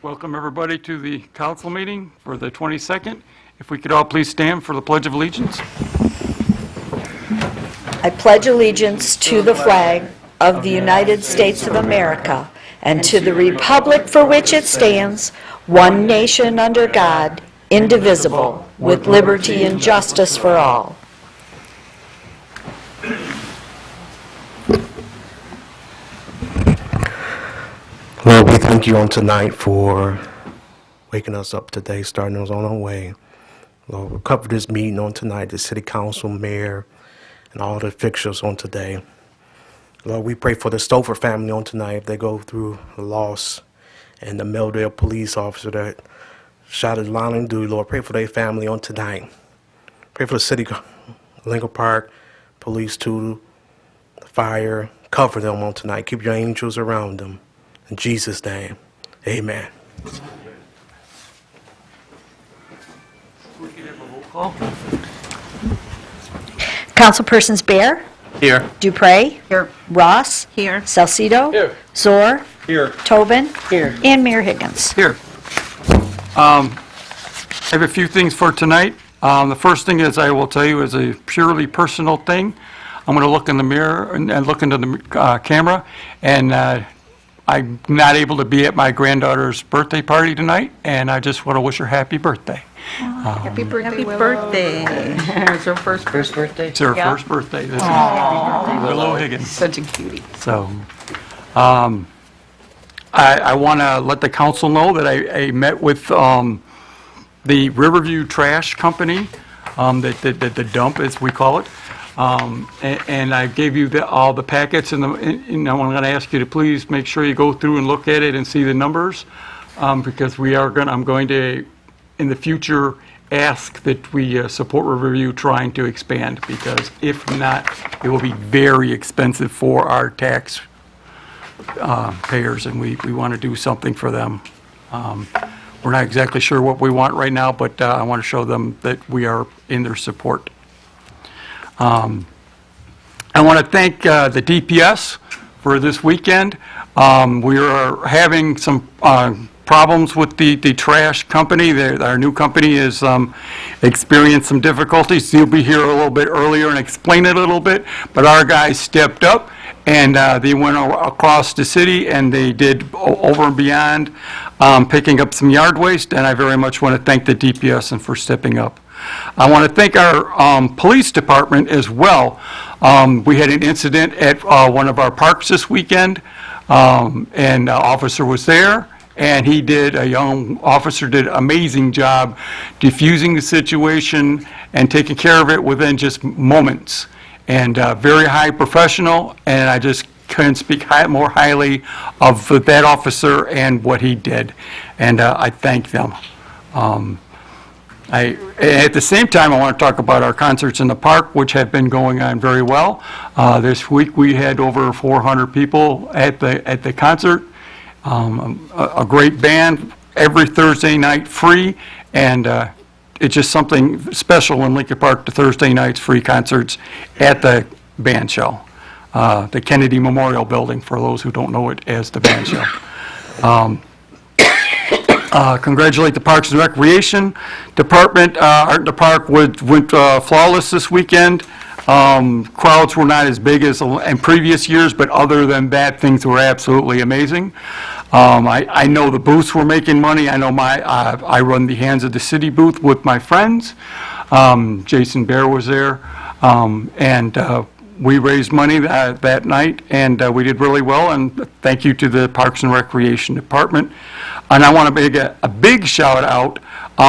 Welcome, everybody, to the council meeting for the 22nd. If we could all please stand for the Pledge of Allegiance. I pledge allegiance to the flag of the United States of America and to the republic for which it stands, one nation under God, indivisible, with liberty and justice for all. Lord, we thank you on tonight for waking us up today, starting us on our way. Lord, we'll cover this meeting on tonight, the city council, mayor, and all the officials on today. Lord, we pray for the Stover family on tonight if they go through the loss and the Meldale police officer that shot his line and duty. Lord, pray for their family on tonight. Pray for the city, Lincoln Park, police too, the fire. Cover them on tonight. Keep your angels around them. In Jesus' name, amen. Councilpersons Bear, Here. Dupre, Here. Ross, Here. Salcido, Here. Zor, Here. Tobin, Here. and Mayor Higgins. Here. I have a few things for tonight. The first thing is I will tell you is a purely personal thing. I'm going to look in the mirror and look into the camera, and I'm not able to be at my granddaughter's birthday party tonight, and I just want to wish her happy birthday. Happy birthday, Happy birthday. It's her first birthday. It's her first birthday. This is Willow Higgins. Such a cutie. So, I want to let the council know that I met with the Riverview Trash Company, the dump, as we call it, and I gave you all the packets, and I'm going to ask you to please make sure you go through and look at it and see the numbers, because I'm going to, in the future, ask that we support Riverview trying to expand, because if not, it will be very expensive for our tax payers, and we want to do something for them. We're not exactly sure what we want right now, but I want to show them that we are in their support. I want to thank the DPS for this weekend. We are having some problems with the trash company. Our new company has experienced some difficulties. You'll be here a little bit earlier and explain it a little bit, but our guys stepped up, and they went across the city, and they did over and beyond picking up some yard waste, and I very much want to thank the DPS and for stepping up. I want to thank our police department as well. We had an incident at one of our parks this weekend, and an officer was there, and a young officer did an amazing job diffusing the situation and taking care of it within just moments. And very high professional, and I just couldn't speak more highly of that officer and what he did. And I thank them. At the same time, I want to talk about our concerts in the park, which have been going on very well. This week we had over 400 people at the concert. A great band every Thursday night, free, and it's just something special in Lincoln Park, the Thursday nights free concerts at the band show. The Kennedy Memorial Building, for those who don't know it as the band show. Congratulate the Parks and Recreation Department. Art in the Park went flawless this weekend. Crowds were not as big as in previous years, but other than that, things were absolutely amazing. I know the booths were making money. I know I run the Hands of the City booth with my friends. Jason Bear was there, and we raised money that night, and we did really well, and thank you to the Parks and Recreation Department. And I want to make a big shout out.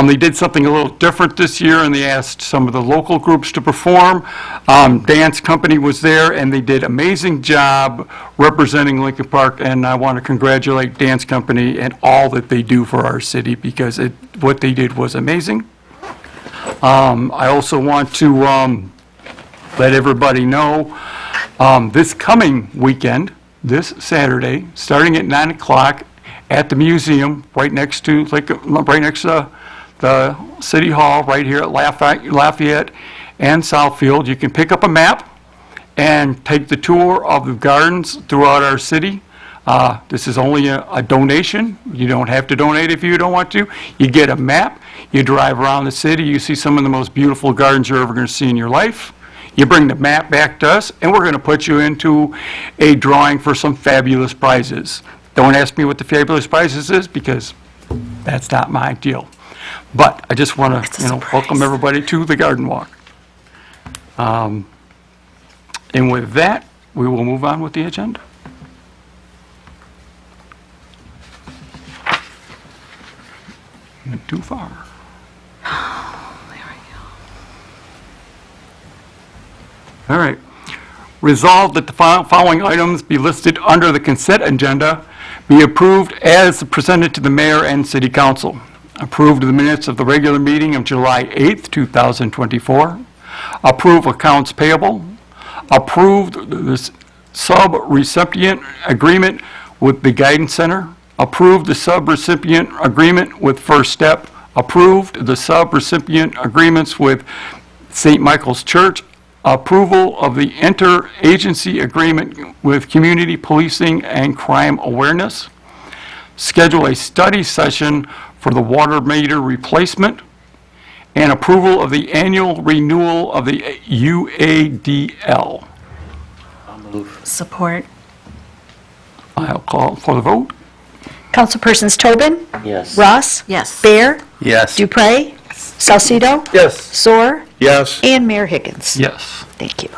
They did something a little different this year, and they asked some of the local groups to perform. Dance Company was there, and they did an amazing job representing Lincoln Park, and I want to congratulate Dance Company and all that they do for our city, because what they did was amazing. I also want to let everybody know this coming weekend, this Saturday, starting at 9 o'clock at the museum, right next to the City Hall, right here at Lafayette and Southfield. You can pick up a map and take the tour of the gardens throughout our city. This is only a donation. You don't have to donate if you don't want to. You get a map, you drive around the city, you see some of the most beautiful gardens you're ever going to see in your life. You bring the map back to us, and we're going to put you into a drawing for some fabulous prizes. Don't ask me what the fabulous prizes is, because that's not my deal. But I just want to, welcome everybody to the Garden Walk. And with that, we will move on with the agenda. Not too far. All right. Resolved that the following items be listed under the consent agenda be approved as presented to the mayor and city council. Approved the minutes of the regular meeting of July 8th, 2024. Approve accounts payable. Approved the sub-recipient agreement with the Guidance Center. Approved the sub-recipient agreement with First Step. Approved the sub-recipient agreements with St. Michael's Church. Approval of the interagency agreement with Community Policing and Crime Awareness. Schedule a study session for the water meter replacement. And approval of the annual renewal of the UADL. Support. I'll call for the vote. Councilpersons Tobin? Yes. Ross? Yes. Bear? Yes. Dupre? Salcido? Yes. Soar? Yes. And Mayor Higgins. Yes. Thank you.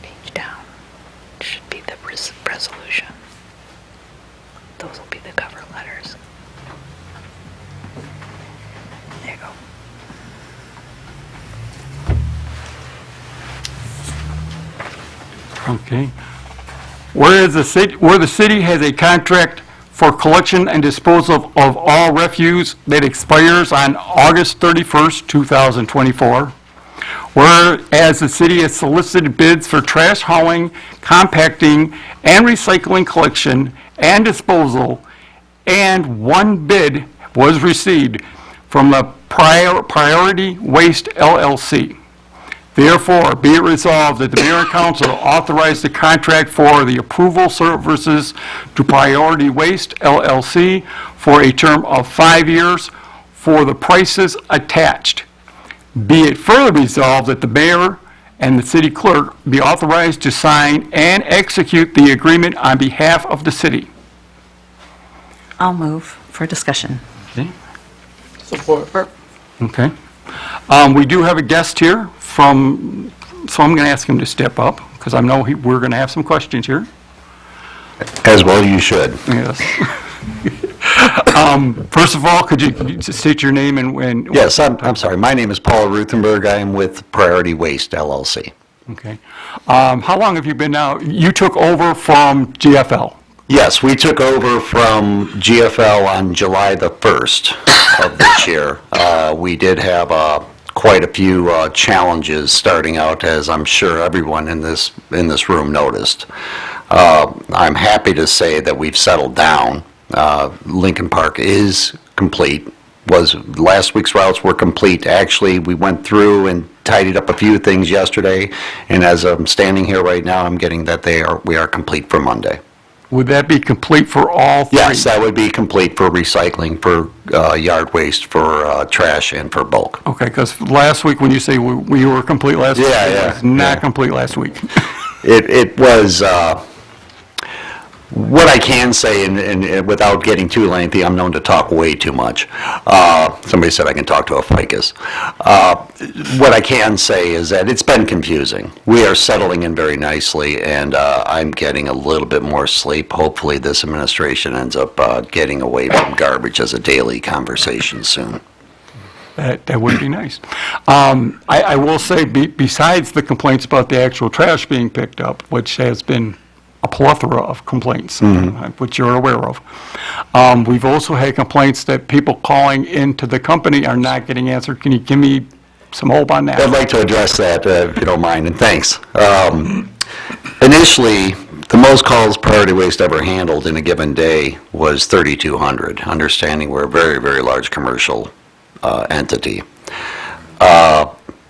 Page down should be the resolution. Those will be the cover letters. There you go. Okay. Where the city has a contract for collection and disposal of all refuse that expires on August 31st, 2024. Whereas the city has solicited bids for trash hauling, compacting, and recycling collection and disposal, and one bid was received from the Priority Waste LLC. Therefore, be it resolved that the mayor and council authorize the contract for the approval services to Priority Waste LLC for a term of 5 years for the prices attached. Be it further resolved that the mayor and the city clerk be authorized to sign and execute the agreement on behalf of the city. I'll move for discussion. Okay? Support. Okay. We do have a guest here so I'm going to ask him to step up, because I know we're going to have some questions here. As well you should. Yes. First of all, could you just state your name and... Yes, I'm sorry. My name is Paul Ruthenberg. I am with Priority Waste LLC. Okay. How long have you been now? You took over from GFL? Yes, we took over from GFL on July the 1st of this year. We did have quite a few challenges starting out, as I'm sure everyone in this room noticed. I'm happy to say that we've settled down. Lincoln Park is complete. Last week's routes were complete. Actually, we went through and tidied up a few things yesterday, and as I'm standing here right now, I'm getting that we are complete for Monday. Would that be complete for all three? Yes, that would be complete for recycling, for yard waste, for trash, and for bulk. Okay, because last week, when you say we were complete last week, Yeah, it yeah, was not yeah. complete last week. It was, what I can say, and without getting too lengthy, I'm known to talk way too much. Somebody said I can talk to a ficus. What I can say is that it's been confusing. We are settling in very nicely, and I'm getting a little bit more sleep. Hopefully, this administration ends up getting away from garbage as a daily conversation soon. That would be nice. I will say, besides the complaints about the actual trash being picked up, which has been a plethora of complaints, which you're aware of. We've also had complaints that people calling into the company are not getting answered. Can you give me some hope on that? I'd like to address that, if you don't mind, and thanks. Initially, the most calls Priority Waste ever handled in a given day was 3,200, understanding we're a very, very large commercial entity.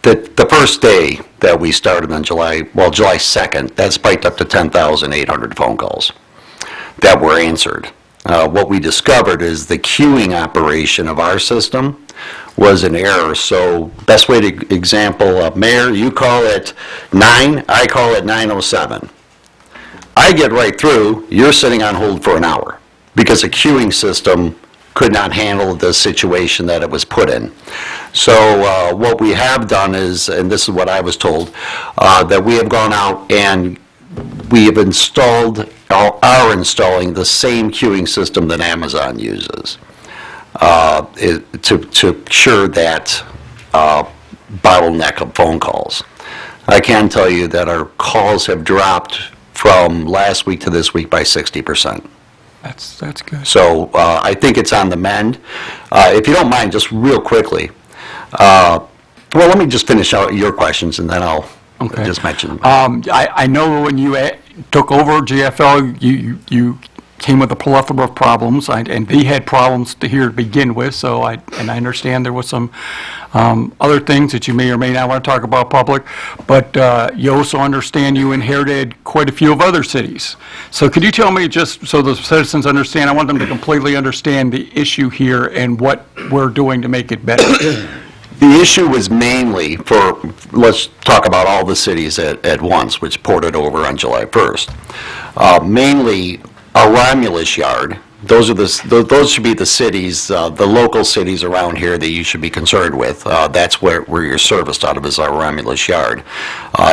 The first day that we started on July 2nd, that spiked up to 10,800 phone calls that were answered. What we discovered is the queuing operation of our system was an error. So best way to example, Mayor, you call at 9, I call at 9:07. I get right through, you're sitting on hold for an hour because a queuing system could not handle the situation that it was put in. So what we have done is, and this is what I was told, that we have gone out and we have are installing the same queuing system that Amazon uses to ensure that bottleneck of phone calls. I can tell you that our calls have dropped from last week to this week by 60%. That's good. So I think it's on the mend. If you don't mind, just real quickly, well, let me just finish out your questions and then I'll Okay. just mention. I know when you took over GFL, you came with a plethora of problems, and they had problems here to begin with, so I understand there was some other things that you may or may not want to talk about public, but you also understand you inherited quite a few of other cities. So could you tell me, just so the citizens understand, I want them to completely understand the issue here and what we're doing to make it better. The issue was mainly let's talk about all the cities at once, which ported over on July 1st. Mainly a Romulus yard. Those should be the cities, the local cities around here that you should be concerned with. That's where you're serviced out of is our Romulus yard.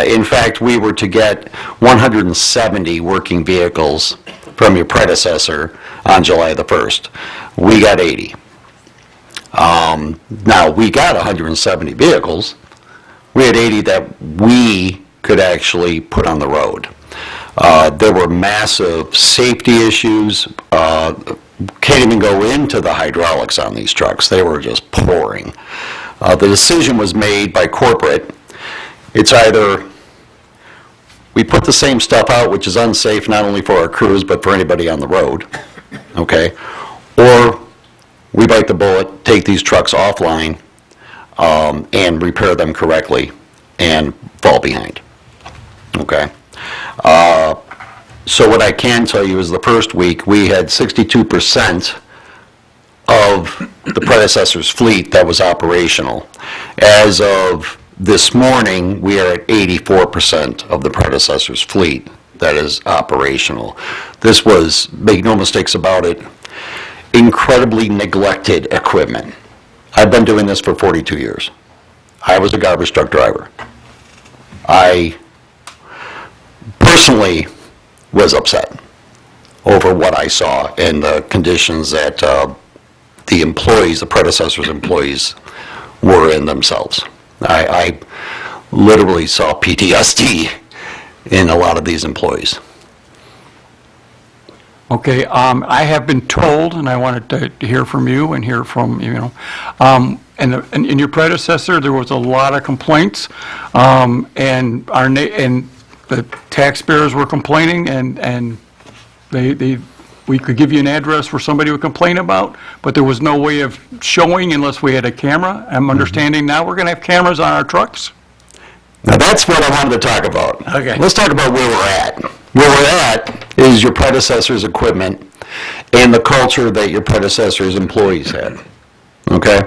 In fact, we were to get 170 working vehicles from your predecessor on July the 1st. We got 80. Now, we got 170 vehicles. We had 80 that we could actually put on the road. There were massive safety issues. Can't even go into the hydraulics on these trucks. They were just pouring. The decision was made by corporate. It's either we put the same stuff out, which is unsafe not only for our crews, but for anybody on the road, okay? Or we bite the bullet, take these trucks offline, and repair them correctly and fall behind, okay? So what I can tell you is the first week, we had 62% of the predecessor's fleet that was operational. As of this morning, we are at 84% of the predecessor's fleet that is operational. This was, make no mistakes about it, incredibly neglected equipment. I've been doing this for 42 years. I was a garbage truck driver. I personally was upset over what I saw and the conditions that the employees, the predecessor's employees, were in themselves. I literally saw PTSD in a lot of these employees. Okay, I have been told, and I wanted to hear from you and hear from, and in your predecessor, there was a lot of complaints, and the taxpayers were complaining, and we could give you an address where somebody would complain about, but there was no way of showing unless we had a camera. I'm understanding now we're going to have cameras on our trucks? Now, that's what I wanted to talk about. Okay. Let's talk about where we're at. Where we're at is your predecessor's equipment and the culture that your predecessor's employees had, okay?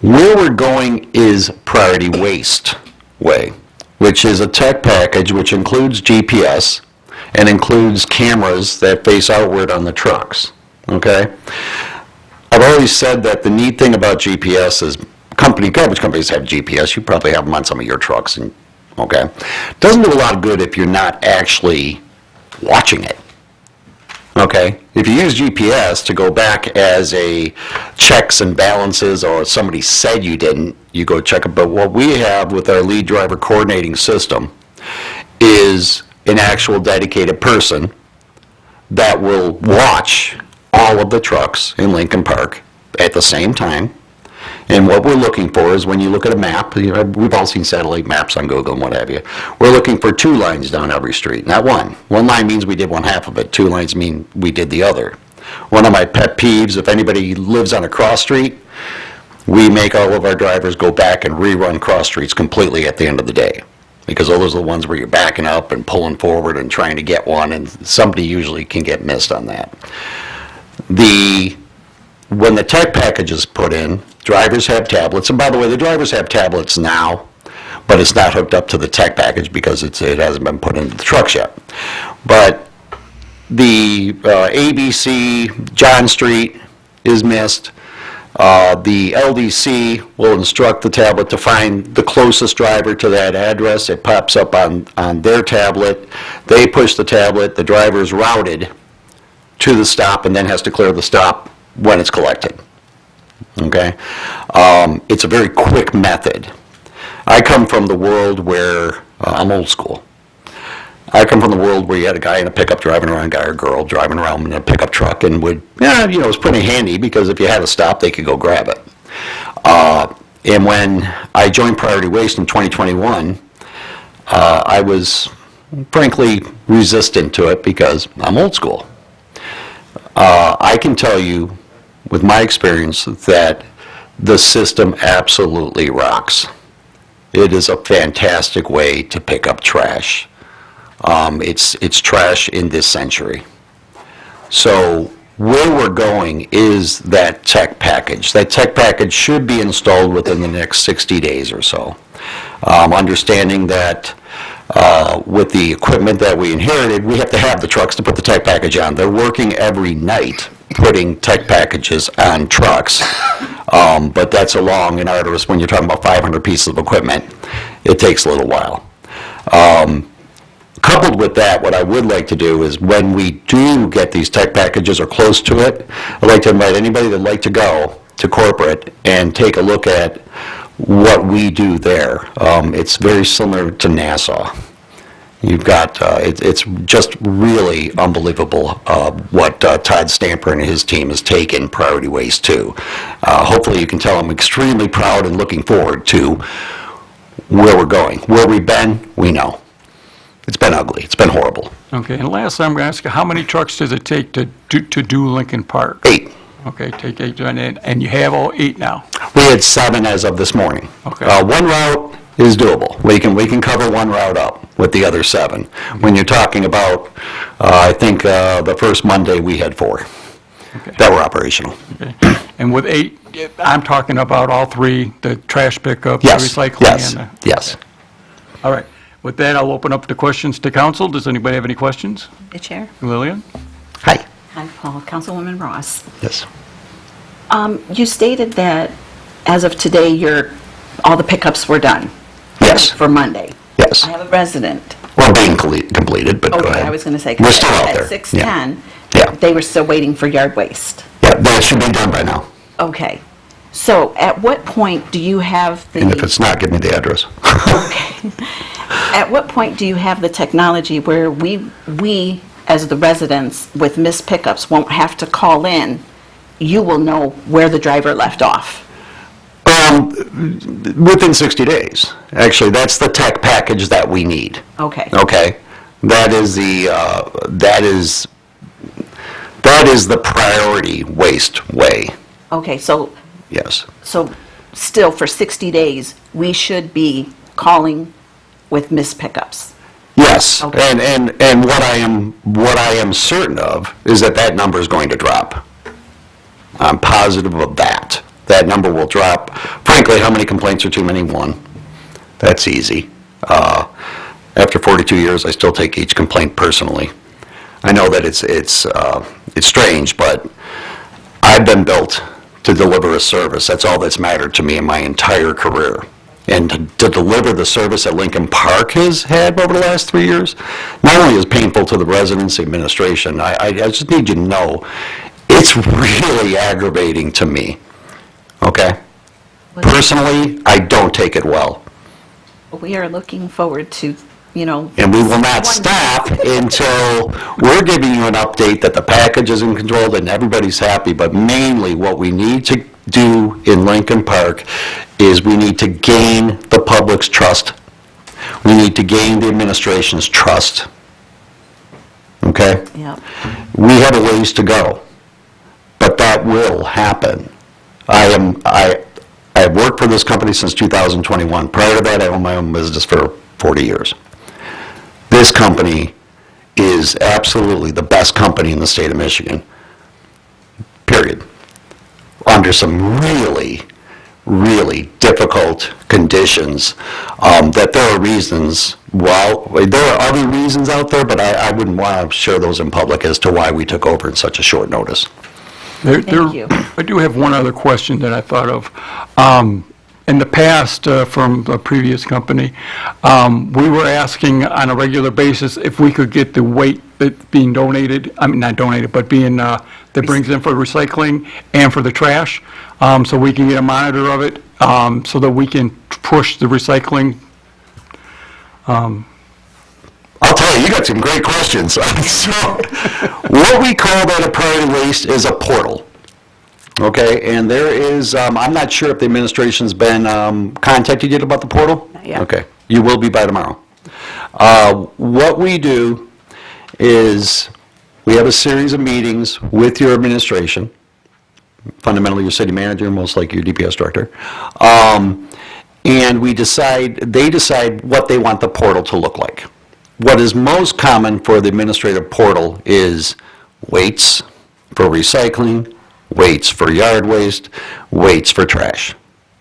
Where we're going is Priority Waste Way, which is a tech package which includes GPS and includes cameras that face outward on the trucks, okay? I've always said that the neat thing about GPS is garbage companies have GPS. You probably have them on some of your trucks, and okay? Doesn't do a lot of good if you're not actually watching it, okay? If you use GPS to go back as a checks and balances or somebody said you didn't, you go check it. But what we have with our lead driver coordinating system is an actual dedicated person that will watch all of the trucks in Lincoln Park at the same time. And what we're looking for is, when you look at a map, we've all seen satellite maps on Google and what have you, we're looking for 2 lines down every street, not one. 1 line means we did one half of it, 2 lines mean we did the other. One of my pet peeves, if anybody lives on a cross street, we make all of our drivers go back and rerun cross streets completely at the end of the day. Because those are the ones where you're backing up and pulling forward and trying to get one, and somebody usually can get missed on that. When the tech package is put in, drivers have tablets, and by the way, the drivers have tablets now, but it's not hooked up to the tech package because it hasn't been put into the trucks yet. But the ABC John Street is missed. The LDC will instruct the tablet to find the closest driver to that address. It pops up on their tablet. They push the tablet, the driver is routed to the stop and then has to clear the stop when it's collected. Okay? It's a very quick method. I come from the world where, I'm old school. I come from the world where you had a guy in a pickup driving around, guy or girl driving around in a pickup truck, and it was pretty handy because if you had a stop, they could go grab it. And when I joined Priority Waste in 2021, I was frankly resistant to it because I'm old school. I can tell you, with my experience, that the system absolutely rocks. It is a fantastic way to pick up trash. It's trash in this century. So where we're going is that tech package. That tech package should be installed within the next 60 days or so. Understanding that with the equipment that we inherited, we have to have the trucks to put the tech package on. They're working every night putting tech packages on trucks, but that's a long and arduous, when you're talking about 500 pieces of equipment, it takes a little while. Coupled with that, what I would like to do is, when we do get these tech packages or close to it, I'd like to invite anybody that'd like to go to corporate and take a look at what we do there. It's very similar to Nassau. You've got, it's just really unbelievable what Todd Stamper and his team has taken Priority Waste to. Hopefully you can tell I'm extremely proud and looking forward to where we're going. Where we've been, we know. It's been ugly. It's been horrible. Okay, and last I'm going to ask you, how many trucks does it take to do Lincoln Park? 8. Okay, take 8, and you have all 8 now? We had 7 as of this morning. Okay. One route is doable. We can cover one route up with the other 7. When you're talking about, I think the first Monday we had 4 that were operational. Okay. And with 8, I'm talking about all 3, the trash pickup, the Yes, recycling, yes, and yes. All right. With that, I'll open up the questions to council. Does anybody have any questions? The chair. Lillian? Hi. Hi, Paul. Councilwoman Ross. Yes. You stated that as of today, all the pickups were done. Yes. For Monday. Yes. I have a resident. Well, being completed, but go Okay, ahead. I was going to say, We're still out there. at 6:10, Yeah. they were still waiting for yard waste. Yeah, that should be done by now. Okay. So at what point do you have the... And if it's not, give me the address. Okay. At what point do you have the technology where we, as the residents with missed pickups, won't have to call in? You will know where the driver left off. Within 60 days. Actually, that's the tech package that we need. Okay. Okay? That is the priority waste way. Okay, so Yes. still for 60 days, we should be calling with missed pickups. Yes. Okay. And what I am certain of is that number is going to drop. I'm positive of that. That number will drop. Frankly, how many complaints are too many? 1. That's easy. After 42 years, I still take each complaint personally. I know that it's strange, but I've been built to deliver a service. That's all that's mattered to me in my entire career. And to deliver the service that Lincoln Park has had over the last 3 years, not only is painful to the residents, administration, I just need you to know, it's really aggravating to me. Okay? Personally, I don't take it well. We are looking forward to And we will not stop until we're giving you an update that the package is in control and everybody's happy. But mainly what we need to do in Lincoln Park is we need to gain the public's trust. We need to gain the administration's trust. Okay? Yep. We have a ways to go, but that will happen. I have worked for this company since 2021. Prior to that, I owned my own business for 40 years. This company is absolutely the best company in the state of Michigan, period. Under some really, really difficult conditions, that there are reasons, well, there are other reasons out there, but I wouldn't want to share those in public as to why we took over in such a short notice. Thank you. I do have one other question that I thought of. In the past, from the previous company, we were asking on a regular basis if we could get the weight that's being donated, I mean, not donated, but being, that brings in for recycling and for the trash, so we can get a monitor of it, so that we can push the recycling. I'll tell you, you got some great questions. So, what we call that a priority waste is a portal. Okay, and there is, I'm not sure if the administration's been contacted yet about the portal? Not yet. Okay, you will be by tomorrow. What we do is, we have a series of meetings with your administration, fundamentally your city manager, most likely your DPS director, and they decide what they want the portal to look like. What is most common for the administrative portal is weights for recycling, weights for yard waste, weights for trash.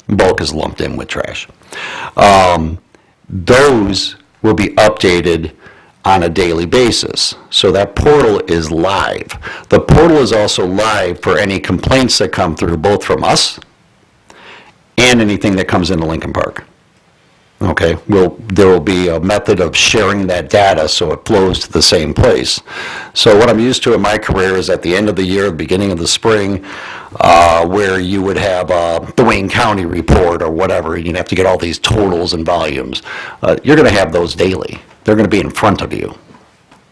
Bulk is lumped in with trash. Those will be updated on a daily basis. So that portal is live. The portal is also live for any complaints that come through, both from us and anything that comes into Lincoln Park. Okay, there will be a method of sharing that data so it flows to the same place. So what I'm used to in my career is at the end of the year, beginning of the spring, where you would have the Wayne County report or whatever, and you'd have to get all these totals and volumes. You're going to have those daily. They're going to be in front of you.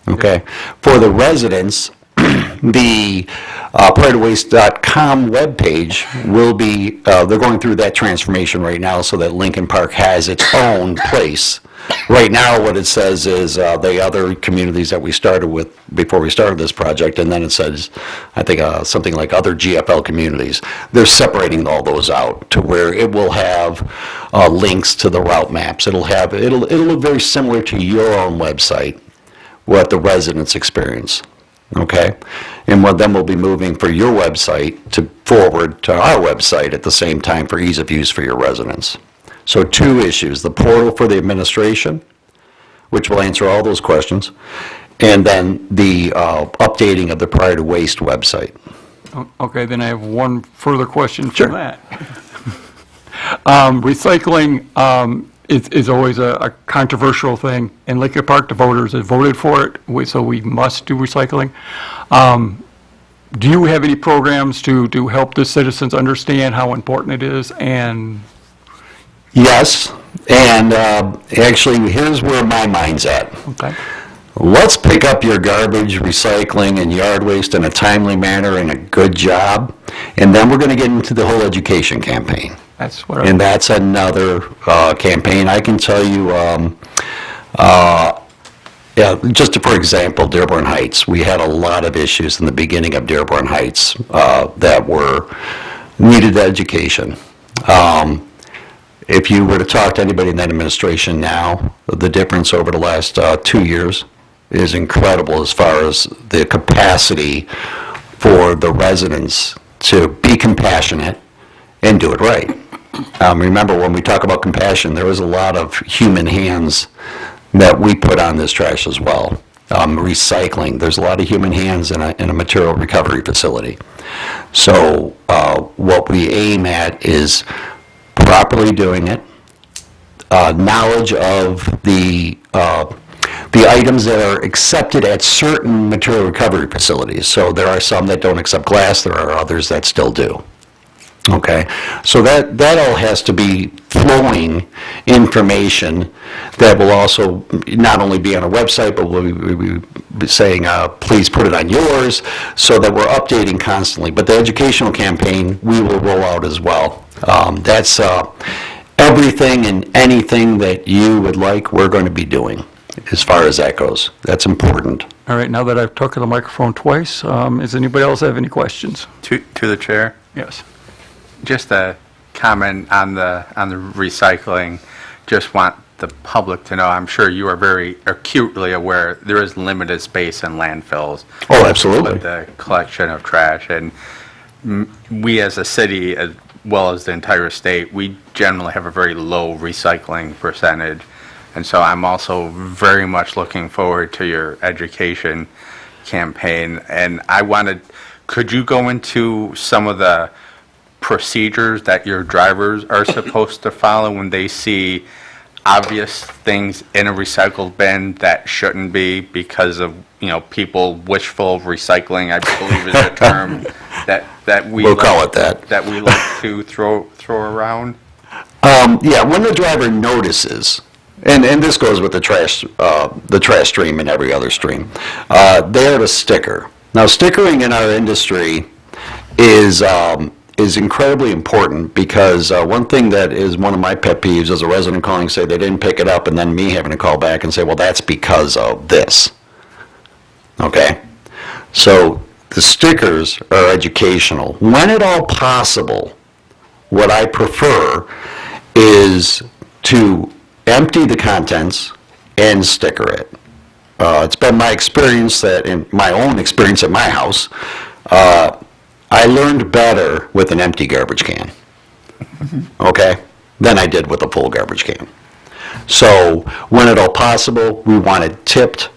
Okay? For the residents, the prioritywaste.com webpage will be, they're going through that transformation right now so that Lincoln Park has its own place. Right now, what it says is the other communities that we started with before we started this project, and then it says, I think, something like other GFL communities. They're separating all those out to where it will have links to the route maps. It'll look very similar to your own website, what the residents experience. Okay? And then we'll be moving for your website forward to our website at the same time for ease of use for your residents. So 2 issues, the portal for the administration, which will answer all those questions, and then the updating of the Prior to Waste website. Okay, then I have one further question for that. Recycling is always a controversial thing. In Lincoln Park, the voters have voted for it, so we must do recycling. Do you have any programs to help the citizens understand how important it is? And Yes, and actually, here's where my mind's at. okay, Let's pick up your garbage, recycling, and yard waste in a timely manner and a good job, and then we're going to get into the whole education campaign. that's what And that's another campaign. I can tell you, yeah, just for example, Dearborn Heights. We had a lot of issues in the beginning of Dearborn Heights that needed education. If you were to talk to anybody in that administration now, the difference over the last 2 years is incredible as far as the capacity for the residents to be compassionate and do it right. Remember, when we talk about compassion, there is a lot of human hands that we put on this trash as well. Recycling, there's a lot of human hands in a material recovery facility. So what we aim at is properly doing it, knowledge of the items that are accepted at certain material recovery facilities. So there are some that don't accept glass, there are others that still do. Okay, so that all has to be flowing information that will also not only be on our website, but we'll be saying, please put it on yours, so that we're updating constantly. But the educational campaign, we will roll out as well. That's everything and anything that you would like, we're going to be doing, as far as that goes. That's important. All right, now that I've taken the microphone twice, does anybody else have any questions? To the chair, Yes. just a comment on the recycling. Just want the public to know, I'm sure you are very acutely aware, there is limited space in landfills. Oh, absolutely. With the collection of trash, and we as a city, as well as the entire state, we generally have a very low recycling percentage. And so I'm also very much looking forward to your education campaign. And could you go into some of the procedures that your drivers are supposed to follow when they see obvious things in a recycled bin that shouldn't be because of, people wishful recycling, I believe is the term that we We'll call it that. That we like to throw around? Yeah, when the driver notices, and this goes with the trash stream and every other stream, they have a sticker. Now, stickering in our industry is incredibly important, because one thing that is one of my pet peeves is a resident calling and say they didn't pick it up, and then me having to call back and say, well, that's because of this. Okay? So the stickers are educational. When at all possible, what I prefer is to empty the contents and sticker it. It's been my experience that, in my own experience at my house, I learned better with an empty garbage can, okay, than I did with a full garbage can. So when at all possible, we want it tipped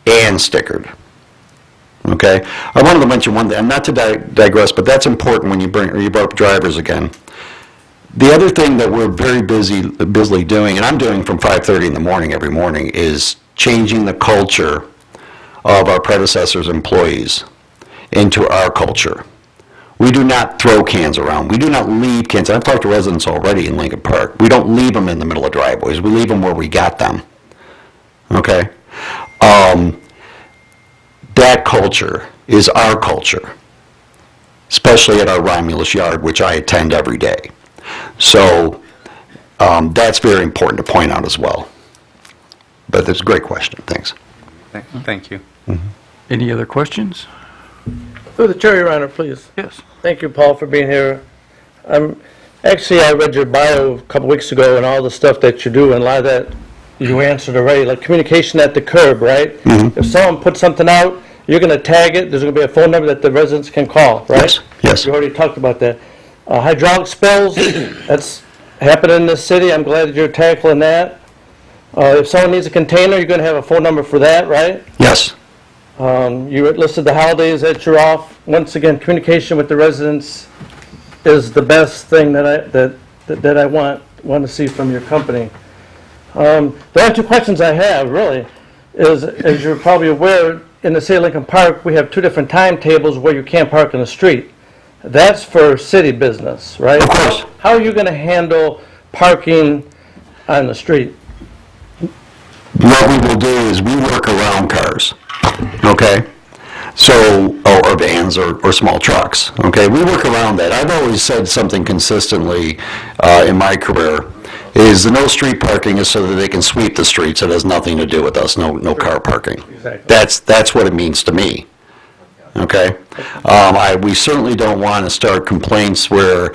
and stickered. Okay? I wanted to mention one thing, and not to digress, but that's important when you brought up drivers again. The other thing that we're very busily doing, and I'm doing from 5:30 in the morning every morning, is changing the culture of our predecessors' employees into our culture. We do not throw cans around. We do not leave cans. I've talked to residents already in Lincoln Park. We don't leave them in the middle of driveways. We leave them where we got them. Okay? That culture is our culture, especially at our Romulus Yard, which I attend every day. So that's very important to point out as well. But that's a great question. Thanks. Thank you. Any other questions? Through the chair, Your Honor, please. Yes. Thank you, Paul, for being here. Actually, I read your bio a couple weeks ago, and all the stuff that you do, and a lot of that you answered already, like communication at the curb, right? If someone puts something out, you're going to tag it, there's going to be a phone number that the residents can call, right? Yes, yes. You already talked about that. Hydraulic spills, that's happened in this city, I'm glad that you're tackling that. If someone needs a container, you're going to have a phone number for that, right? Yes. You had listed the holidays that you're off. Once again, communication with the residents is the best thing that I want to see from your company. The only two questions I have, really, is, as you're probably aware, in the city of Lincoln Park, we have two different timetables where you can't park in the street. That's for city business, right? Of course. How are you going to handle parking on the street? What we will do is we work around cars, okay? So, or vans or small trucks, okay? We work around that. I've always said something consistently in my career, is the no street parking is so that they can sweep the streets. It has nothing to do with us, no car parking. Exactly. That's what it means to me, okay? We certainly don't want to start complaints where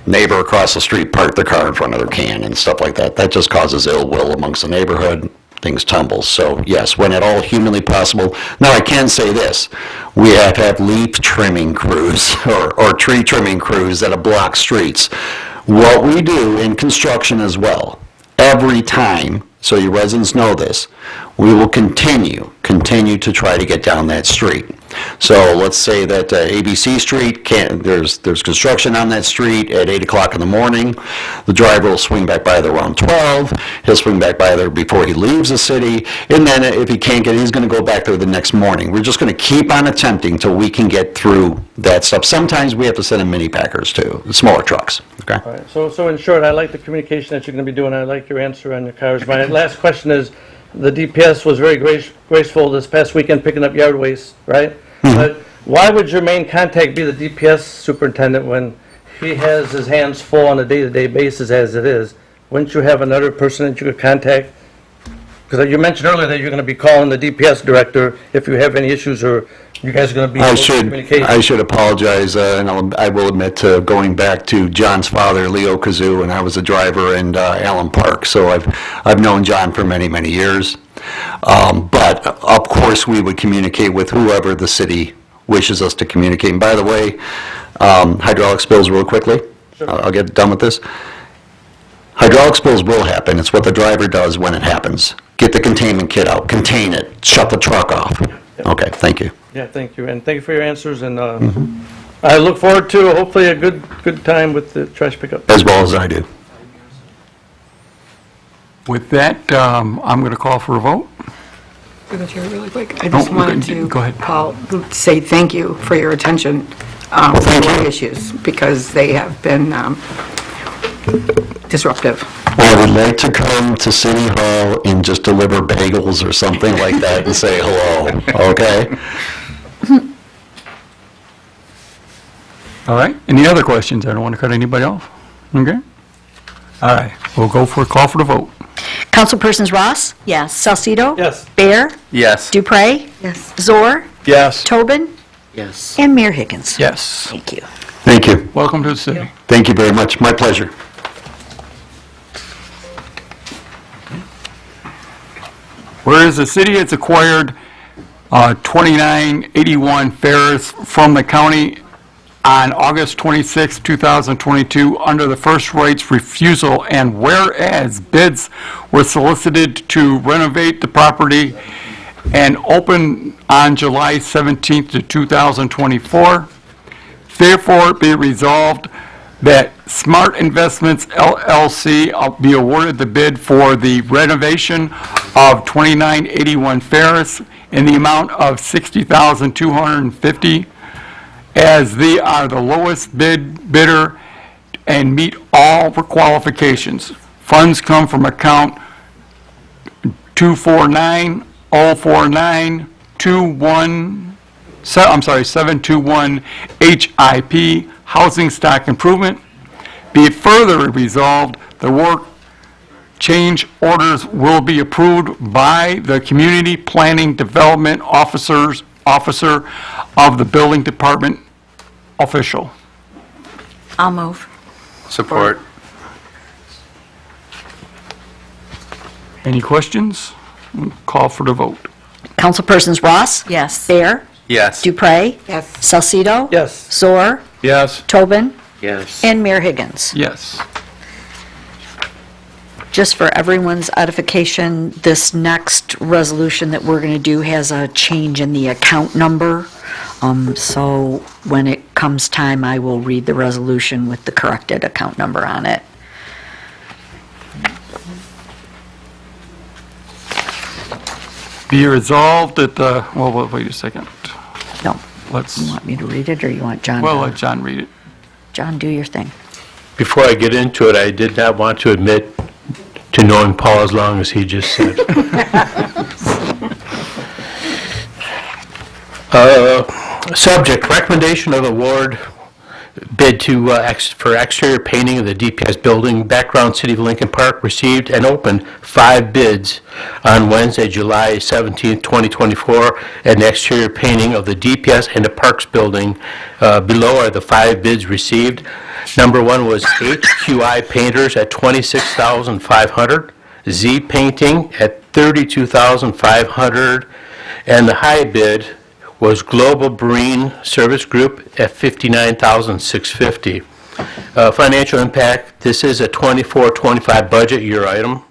neighbor across the street parked their car in front of their can and stuff like that. That just causes ill will amongst the neighborhood. Things tumble. So yes, when at all humanly possible. Now I can say this, we have had leaf trimming crews or tree trimming crews that have blocked streets. What we do in construction as well, every time, so your residents know this, we will continue to try to get down that street. So let's say that ABC Street there's construction on that street at 8 o'clock in the morning. The driver will swing back by there around 12. He'll swing back by there before he leaves the city. And then if he can't get, he's going to go back there the next morning. We're just going to keep on attempting till we can get through that stuff. Sometimes we have to send in mini packers too, smaller trucks, okay? All right, so in short, I like the communication that you're going to be doing. I like your answer on your cars. My last question is, the DPS was very graceful this past weekend picking up yard waste, right? But why would your main contact be the DPS superintendent when he has his hands full on a day-to-day basis as it is? Wouldn't you have another person that you could contact? Because you mentioned earlier that you're going to be calling the DPS director if you have any issues, or you guys are going to be in communication. I should apologize, and I will admit to going back to John's father, Leo Kazoo, and I was a driver in Allen Park, so I've known John for many, many years. But of course, we would communicate with whoever the city wishes us to communicate. And by the way, hydraulic spills real quickly. I'll get done with this. Hydraulic spills will happen. It's what the driver does when it happens. Get the containment kit out, contain it, shut the truck off. Okay, thank you. Yeah, thank you, and thank you for your answers, and I look forward to hopefully a good time with the trash pickup. As well as I do. With that, I'm going to call for a vote. Through the chair really quick. I just No, wanted to go ahead. say thank you for your attention for the issues, because they have been disruptive. I would like to come to City Hall and just deliver bagels or something like that and say hello, okay? All right, any other questions? I don't want to cut anybody off. Okay? All right, we'll go for a call for the vote. Councilpersons Ross? Yes. Salcido? Yes. Bear? Yes. Dupre? Yes. Zor? Yes. Tobin? Yes. And Mayor Higgins? Yes. Thank you. Thank you. Welcome to the city. Thank you very much. My pleasure. Whereas the city has acquired 2981 Ferris from the county on August 26, 2022, under the first rights refusal, and whereas bids were solicited to renovate the property and open on July 17, 2024, therefore be resolved that Smart Investments LLC be awarded the bid for the renovation of 2981 Ferris in the amount of $60,250, as they are the lowest bidder and meet all qualifications. Funds come from account 721 HIP Housing Stock Improvement. Be it further resolved, the work change orders will be approved by the Community Planning Development officer of the Building Department official. I'll move. Support. Any questions? We'll call for the vote. Councilpersons Ross? Yes. Bear? Yes. Dupre? Yes. Salcido? Yes. Zor? Yes. Tobin? Yes. And Mayor Higgins? Yes. Just for everyone's edification, this next resolution that we're going to do has a change in the account number. So when it comes time, I will read the resolution with the corrected account number on it. Be resolved that the, well, wait a second. No, Let's, you want me to read it, or you want John? well, to- let John read it. John, do your thing. Before I get into it, I did not want to admit to knowing Paul as long as he just said. Subject, recommendation of award bid to, for exterior painting of the DPS building, background City of Lincoln Park, received and opened 5 bids on Wednesday, July 17, 2024, and exterior painting of the DPS and the Parks building. Below are the 5 bids received. Number 1 was HQI Painters at $26,500, Z Painting at $32,500, and the high bid was Global Marine Service Group at $59,650. Financial impact, this is a 24-25 budget year item.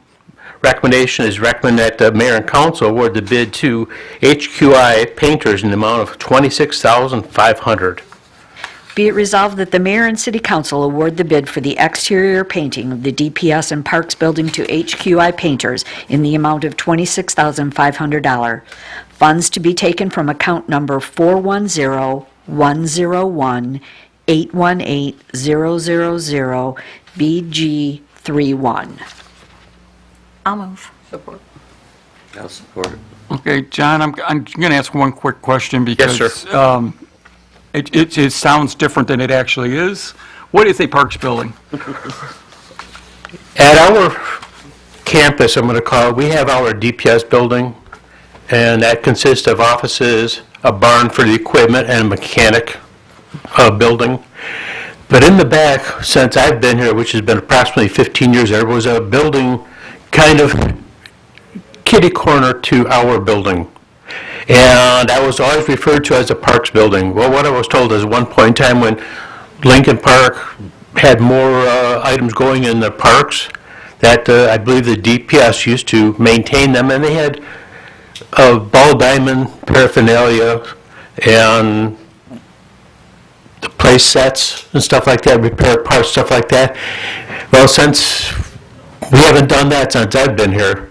recommendation is recommend that the mayor and council award the bid to HQI Painters in the amount of $26,500. Be it resolved that the mayor and city council award the bid for the exterior painting of the DPS and Parks Building to HQI Painters in the amount of $26,500. Funds to be taken from account number 410-101-818-000-BG31. I'll move. I'll support it. Okay, John, I'm going to ask one quick question because sir. It sounds different than it actually is. What is a Parks Building? At our campus, I'm going to call it, we have our DPS building, and that consists of offices, a barn for the equipment, and a mechanic building. But in the back, since I've been here, which has been approximately 15 years, there was a building kind of kitty corner to our building. And that was always referred to as a Parks Building. Well, what I was told is at one point in time when Lincoln Park had more items going in the parks, that I believe the DPS used to maintain them, and they had ball diamond paraphernalia and the play sets and stuff like that, repair parts, stuff like that. Well, since we haven't done that since I've been here,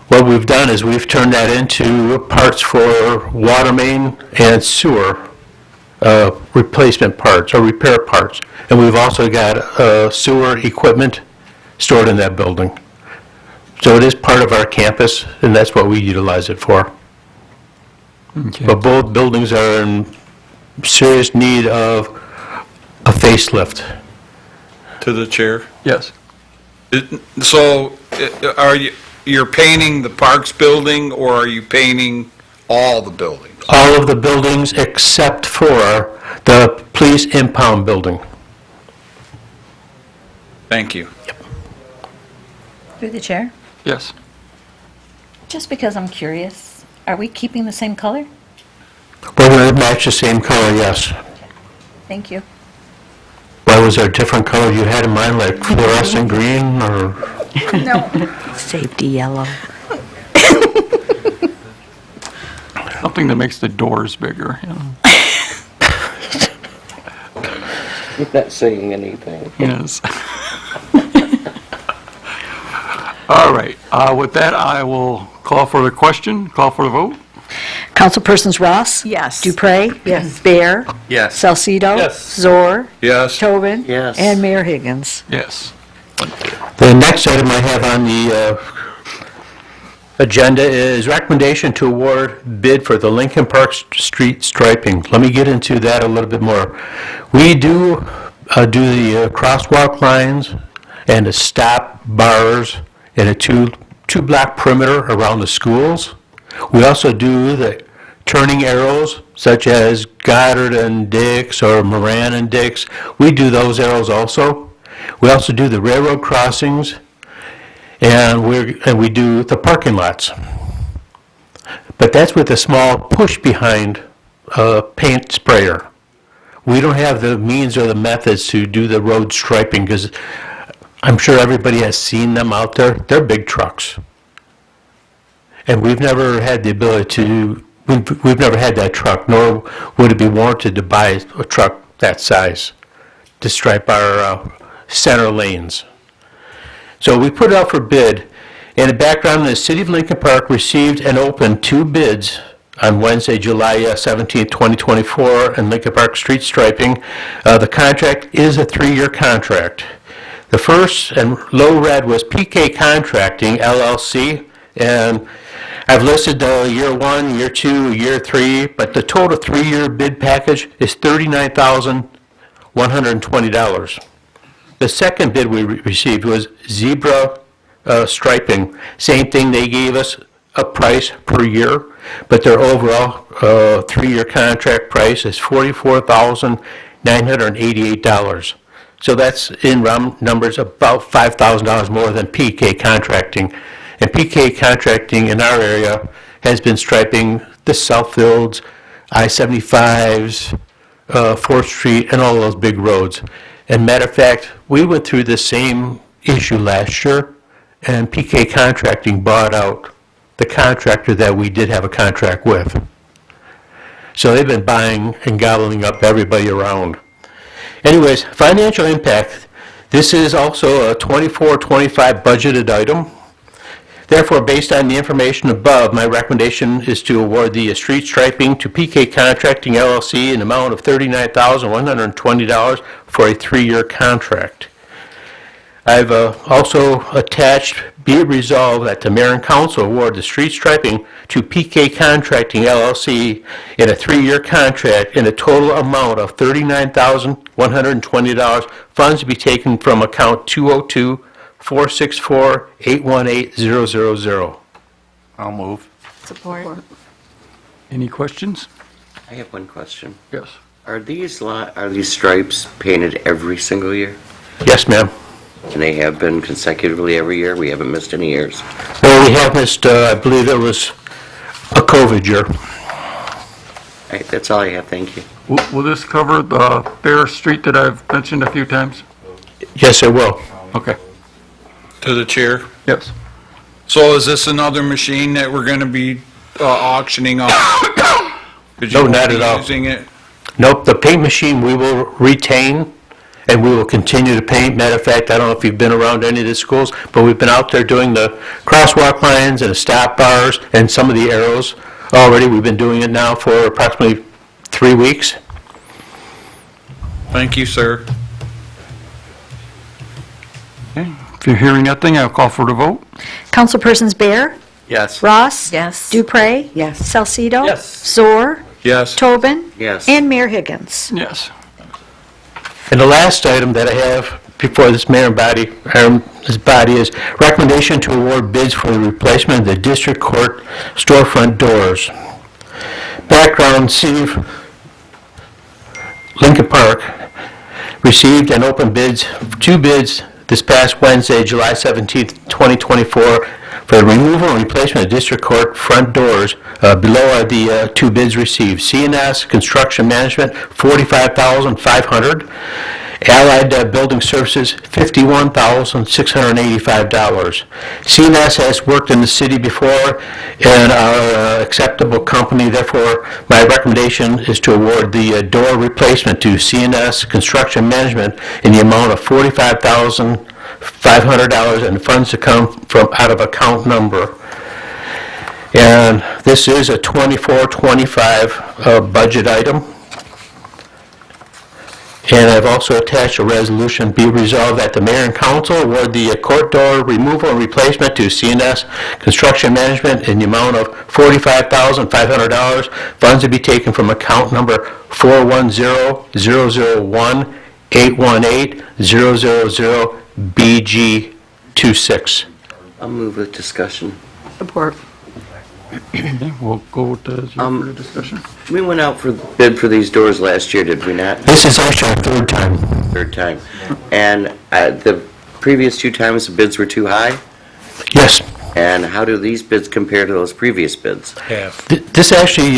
what we've done is we've turned that into parts for water main and sewer replacement parts or repair parts. And we've also got sewer equipment stored in that building. So it is part of our campus, and that's what we utilize it for. Okay. But both buildings are in serious need of a facelift. To the chair. Yes. So you're painting the Parks Building, or are you painting all the buildings? All of the buildings except for the police impound building. Thank you. Through the chair? Yes. Just because I'm curious, are we keeping the same color? We're going to match the same color, yes. Thank you. Why was there a different color you had in mind, like fluorescent green or? Safety yellow. Something that makes the doors bigger, you know. I'm not saying anything. Yes. All right. With that, I will call for the question, call for the vote. Councilpersons Ross? Yes. Dupre? Yes. Bear? Yes. Salcido? Yes. Zor? Yes. Tobin? Yes. And Mayor Higgins. Yes. The next item I have on the agenda is recommendation to award bid for the Lincoln Park Street striping. Let me get into that a little bit more. We do the crosswalk lines and the stop bars and a two-block perimeter around the schools. We also do the turning arrows, such as Goddard and Dix or Moran and Dix. We do those arrows also. We also do the railroad crossings, and we do the parking lots. But that's with a small push behind paint sprayer. We don't have the means or the methods to do the road striping because I'm sure everybody has seen them out there. They're big trucks. And we've never had the ability to, we've never had that truck, nor would it be warranted to buy a truck that size to stripe our center lanes. So we put it out for bid. In the background, the City of Lincoln Park received and opened 2 bids on Wednesday, July 17, 2024, in Lincoln Park street striping. The contract is a 3-year contract. The first and low red was PK Contracting, LLC, and I've listed year 1, year 2, year 3, but the total 3-year bid package is $39,120. The second bid we received was Zebra Striping. Same thing, they gave us a price per year, but their overall 3-year contract price is $44,988. So that's in round numbers about $5,000 more than PK Contracting. And PK Contracting in our area has been striping the Southfields, I-75s, 4th Street, and all those big roads. And matter of fact, we went through the same issue last year, and PK Contracting bought out the contractor that we did have a contract with. So they've been buying and gobbling up everybody around. Anyways, financial impact. This is also a 24-25 budgeted item. Therefore, based on the information above, my recommendation is to award the street striping to PK Contracting LLC in the amount of $39,120 for a 3-year contract. I've also attached, be it resolved that the mayor and council award the street striping to PK Contracting LLC in a 3-year contract in a total amount of $39,120, funds to be taken from account 202-464-818000. I'll move. Support. Any questions? I have one question. Yes. Are these stripes painted every single year? Yes, ma'am. And they have been consecutively every year? We haven't missed any years? Well, we have missed, I believe it was a COVID year. All right, that's all I have. Thank you. Will this cover the Bear Street that I've mentioned a few times? Yes, it will. Okay. To the chair. Yes. So is this another machine that we're going to be auctioning off? No, not at all. Using it? Nope, the paint machine we will retain, and we will continue to paint. Matter of fact, I don't know if you've been around any of the schools, but we've been out there doing the crosswalk lines and the stop bars and some of the arrows already. We've been doing it now for approximately 3 weeks. Thank you, sir. Okay. If you're hearing nothing, I'll call for the vote. Councilpersons Bear, Yes. Ross. Yes. Dupre. Yes. Salcido. Yes. Zor. Yes. Tobin. Yes. And Mayor Higgins. Yes. And the last item that I have before this mayor and this body is recommendation to award bids for the replacement of the district court storefront doors. Background, City of Lincoln Park received and opened bids, 2 bids this past Wednesday, July 17th, 2024, for the removal and replacement of district court front doors. Below are the 2 bids received. CNS Construction Management, $45,500. Allied Building Services, $51,685. CNS has worked in the city before and are an acceptable company. Therefore, my recommendation is to award the door replacement to CNS Construction Management in the amount of $45,500, and funds to come from out of account number. And this is a 24-25 budget item. And I've also attached a resolution, be resolved that the mayor and council award the court door removal and replacement to CNS Construction Management in the amount of $45,500. Funds to be taken from account number 410-001-818-000-BG26. I'll move with discussion. Support. Okay, we'll go to Zor for the discussion. We went out for bid for these doors last year, did we not? This is actually our 3rd time. 3rd time. And the previous 2 times, the bids were too high? Yes. And how do these bids compare to those previous bids? This actually,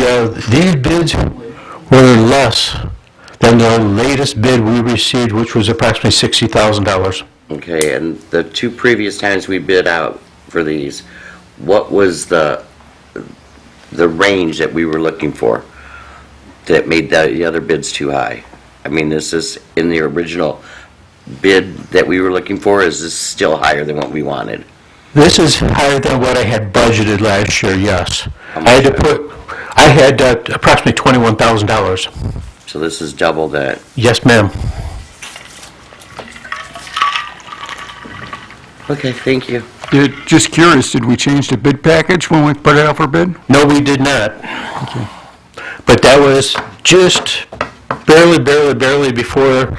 these bids were less than the latest bid we received, which was approximately $60,000. Okay, and the 2 previous times we bid out for these, what was the range that we were looking for that made the other bids too high? I mean, this is in the original bid that we were looking for, is this still higher than what we wanted? This is higher than what I had budgeted last year, yes. How I much? I had approximately $21,000. So this is double that. Yes, ma'am. Okay, thank you. Just curious, did we change the bid package when we put it out for bid? No, we did not. But that was just barely before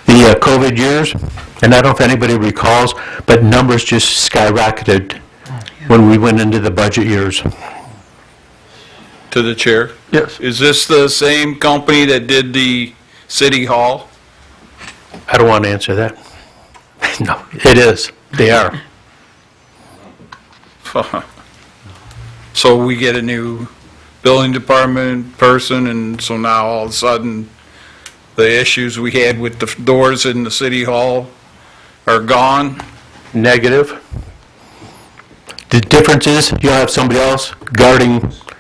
the COVID years. And I don't know if anybody recalls, but numbers just skyrocketed when we went into the budget years. To the chair. Yes. Is this the same company that did the city hall? I don't want to answer that. No, it is. They are. So we get a new building department person, and so now all of a sudden, the issues we had with the doors in the city hall are gone? Negative. The difference is you'll have somebody else guarding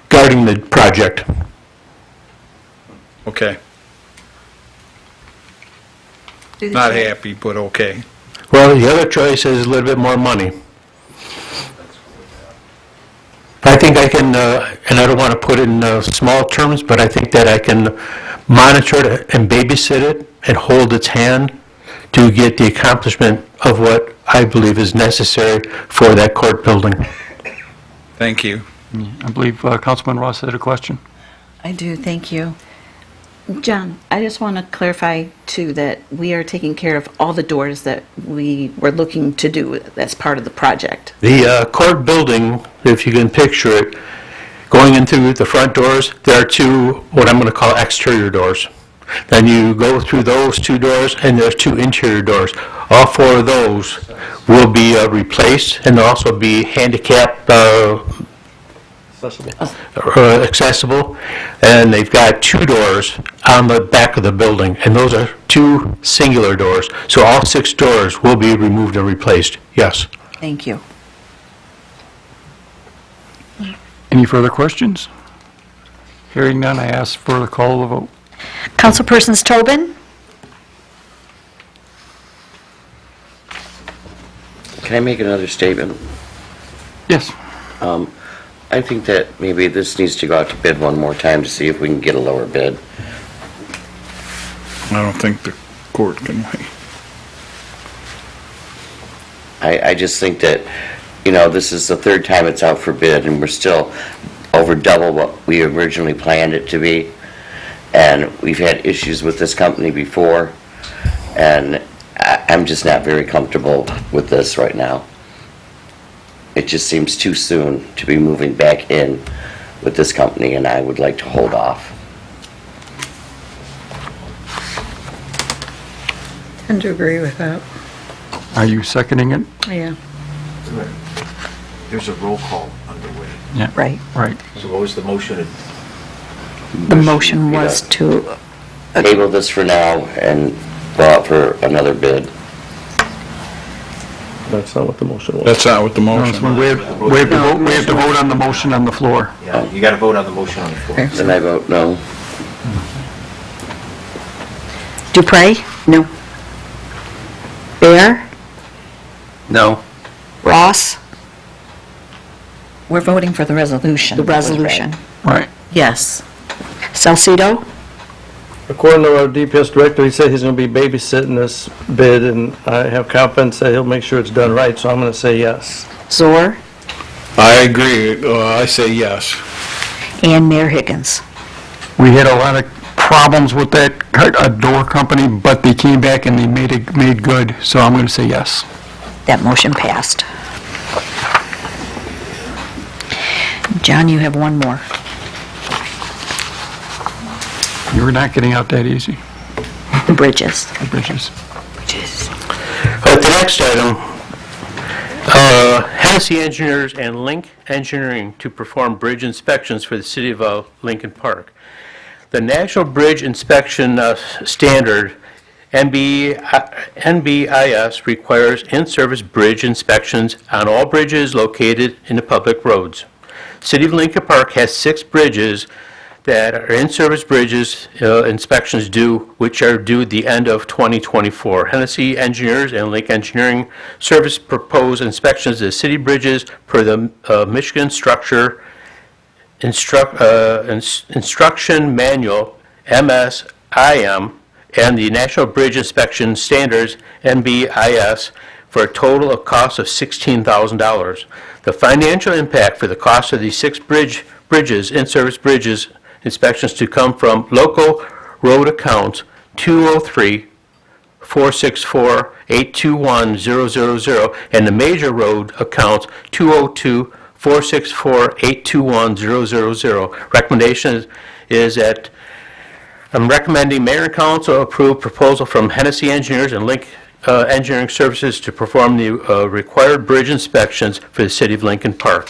the project. Okay. Not happy, but okay. Well, the other choice is a little bit more money. I think I can, and I don't want to put it in small terms, but I think that I can monitor it and babysit it and hold its hand to get the accomplishment of what I believe is necessary for that court building. Thank you. I believe Councilman Ross had a question. I do, thank you. John, I just want to clarify too that we are taking care of all the doors that we were looking to do as part of the project. The court building, if you can picture it, going into the front doors, there are two, what I'm going to call exterior doors. Then you go through those two doors, and there's two interior doors. All four of those will be replaced, and they'll also be handicap accessible. And they've got two doors on the back of the building, and those are two singular doors. So all 6 doors will be removed and replaced, yes. Thank you. Any further questions? Hearing none, I ask for the call of the vote. Councilpersons Tobin, Can I make another statement? Yes. I think that maybe this needs to go out to bid one more time to see if we can get a lower bid. I don't think the court can wait. I just think that, you know, this is the 3rd time it's out for bid, and we're still over double what we originally planned it to be. And we've had issues with this company before, and I'm just not very comfortable with this right now. It just seems too soon to be moving back in with this company, and I would like to hold off. Tend to agree with that. Are you seconding it? Yeah. There's a roll call underway. Yeah. right. Right. So what was the motion? The motion was to, Table this for now and go out for another bid. That's not what the motion was. That's not what the motion Councilman, we have to vote on the motion on the floor. Yeah, you got to vote on the motion on the floor. Then I vote no. Dupre, No. Bear, No. Ross, We're voting for the resolution. the resolution. Right. Yes. Salcido, According to our DPS director, he said he's going to be babysitting this bid, and I have confidence that he'll make sure it's done right, so I'm going to say yes. Zor, I agree. I say yes. and Mayor Higgins. We had a lot of problems with that door company, but they came back and they made good, so I'm going to say yes. That motion passed. John, you have one more. You're not getting out that easy, The bridges. the bridges. The next item, Hennessy Engineers and Link Engineering to perform bridge inspections for the city of Lincoln Park. The National Bridge Inspection Standard, NBIS, requires in-service bridge inspections on all bridges located in the public roads. City of Lincoln Park has 6 bridges that are in-service bridges inspections due, which are due the end of 2024. Hennessy Engineers and Link Engineering Service propose inspections of the city bridges per the Michigan Structure Instruction Manual, MSIM, and the National Bridge Inspection Standards, NBIS, for a total of cost of $16,000. The financial impact for the cost of these 6 bridges, in-service bridges, inspections to come from local road accounts 203-464-821-000 and the major road accounts 202-464-821-000. Recommendation is that I'm recommending Mayor and Council approve proposal from Hennessy Engineers and Link Engineering Services to perform the required bridge inspections for the city of Lincoln Park.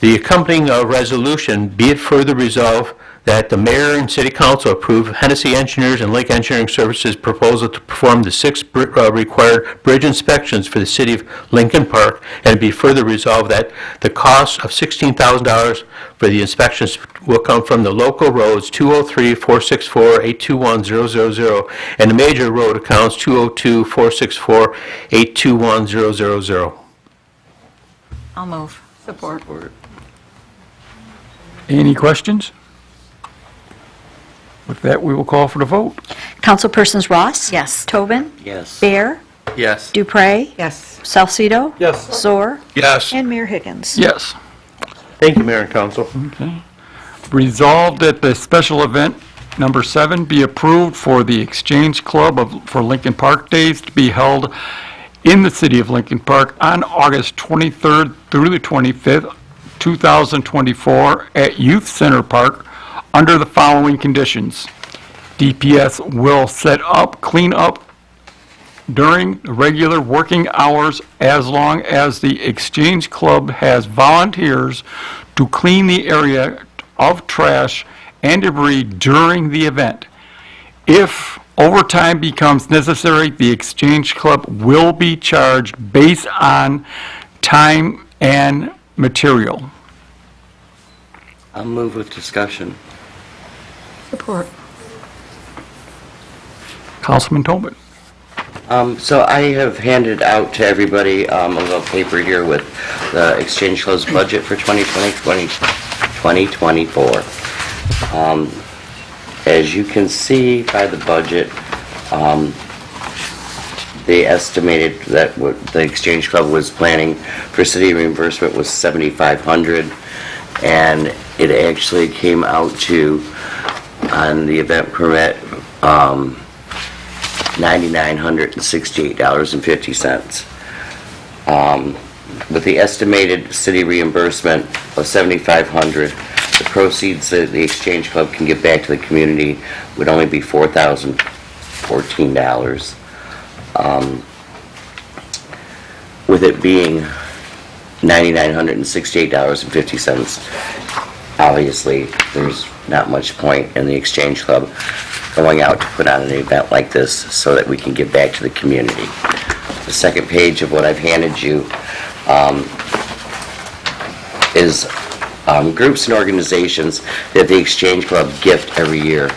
The accompanying resolution, be it further resolved that the mayor and city council approve Hennessy Engineers and Lake Engineering Services' proposal to perform the 6 required bridge inspections for the city of Lincoln Park, and be further resolved that the cost of $16,000 for the inspections will come from the local roads 203-464-821-000 and the major road accounts 202-464-821-000. I'll move. Support. Any questions? With that, we will call for the vote. Councilpersons Ross? Yes. Tobin? Yes. Bear? Yes. Dupre? Yes. Salcido? Yes. Zor? Yes. And Mayor Higgins? Yes. Thank you, Mayor and Council. Resolved that the special event number 7 be approved for the Exchange Club for Lincoln Park Days to be held in the city of Lincoln Park on August 23rd through the 25th, 2024 at Youth Center Park under the following conditions. DPS will set up, clean up during the regular working hours as long as the Exchange Club has volunteers to clean the area of trash and debris during the event. If overtime becomes necessary, the Exchange Club will be charged based on time and material. I'll move with discussion. Support. Councilman Tobin. So I have handed out to everybody a little paper here with the Exchange Club's budget for 2024. As you can see by the budget, they estimated that what the Exchange Club was planning for city reimbursement was $7,500, and it actually came out to, on the event permit, $9,968.50. With the estimated city reimbursement of $7,500, the proceeds that the Exchange Club can give back to the community would only be $4,014. With it being $9,968.50, obviously, there's not much point in the Exchange Club going out to put on an event like this so that we can give back to the community. The second page of what I've handed you is groups and organizations that the Exchange Club gift every year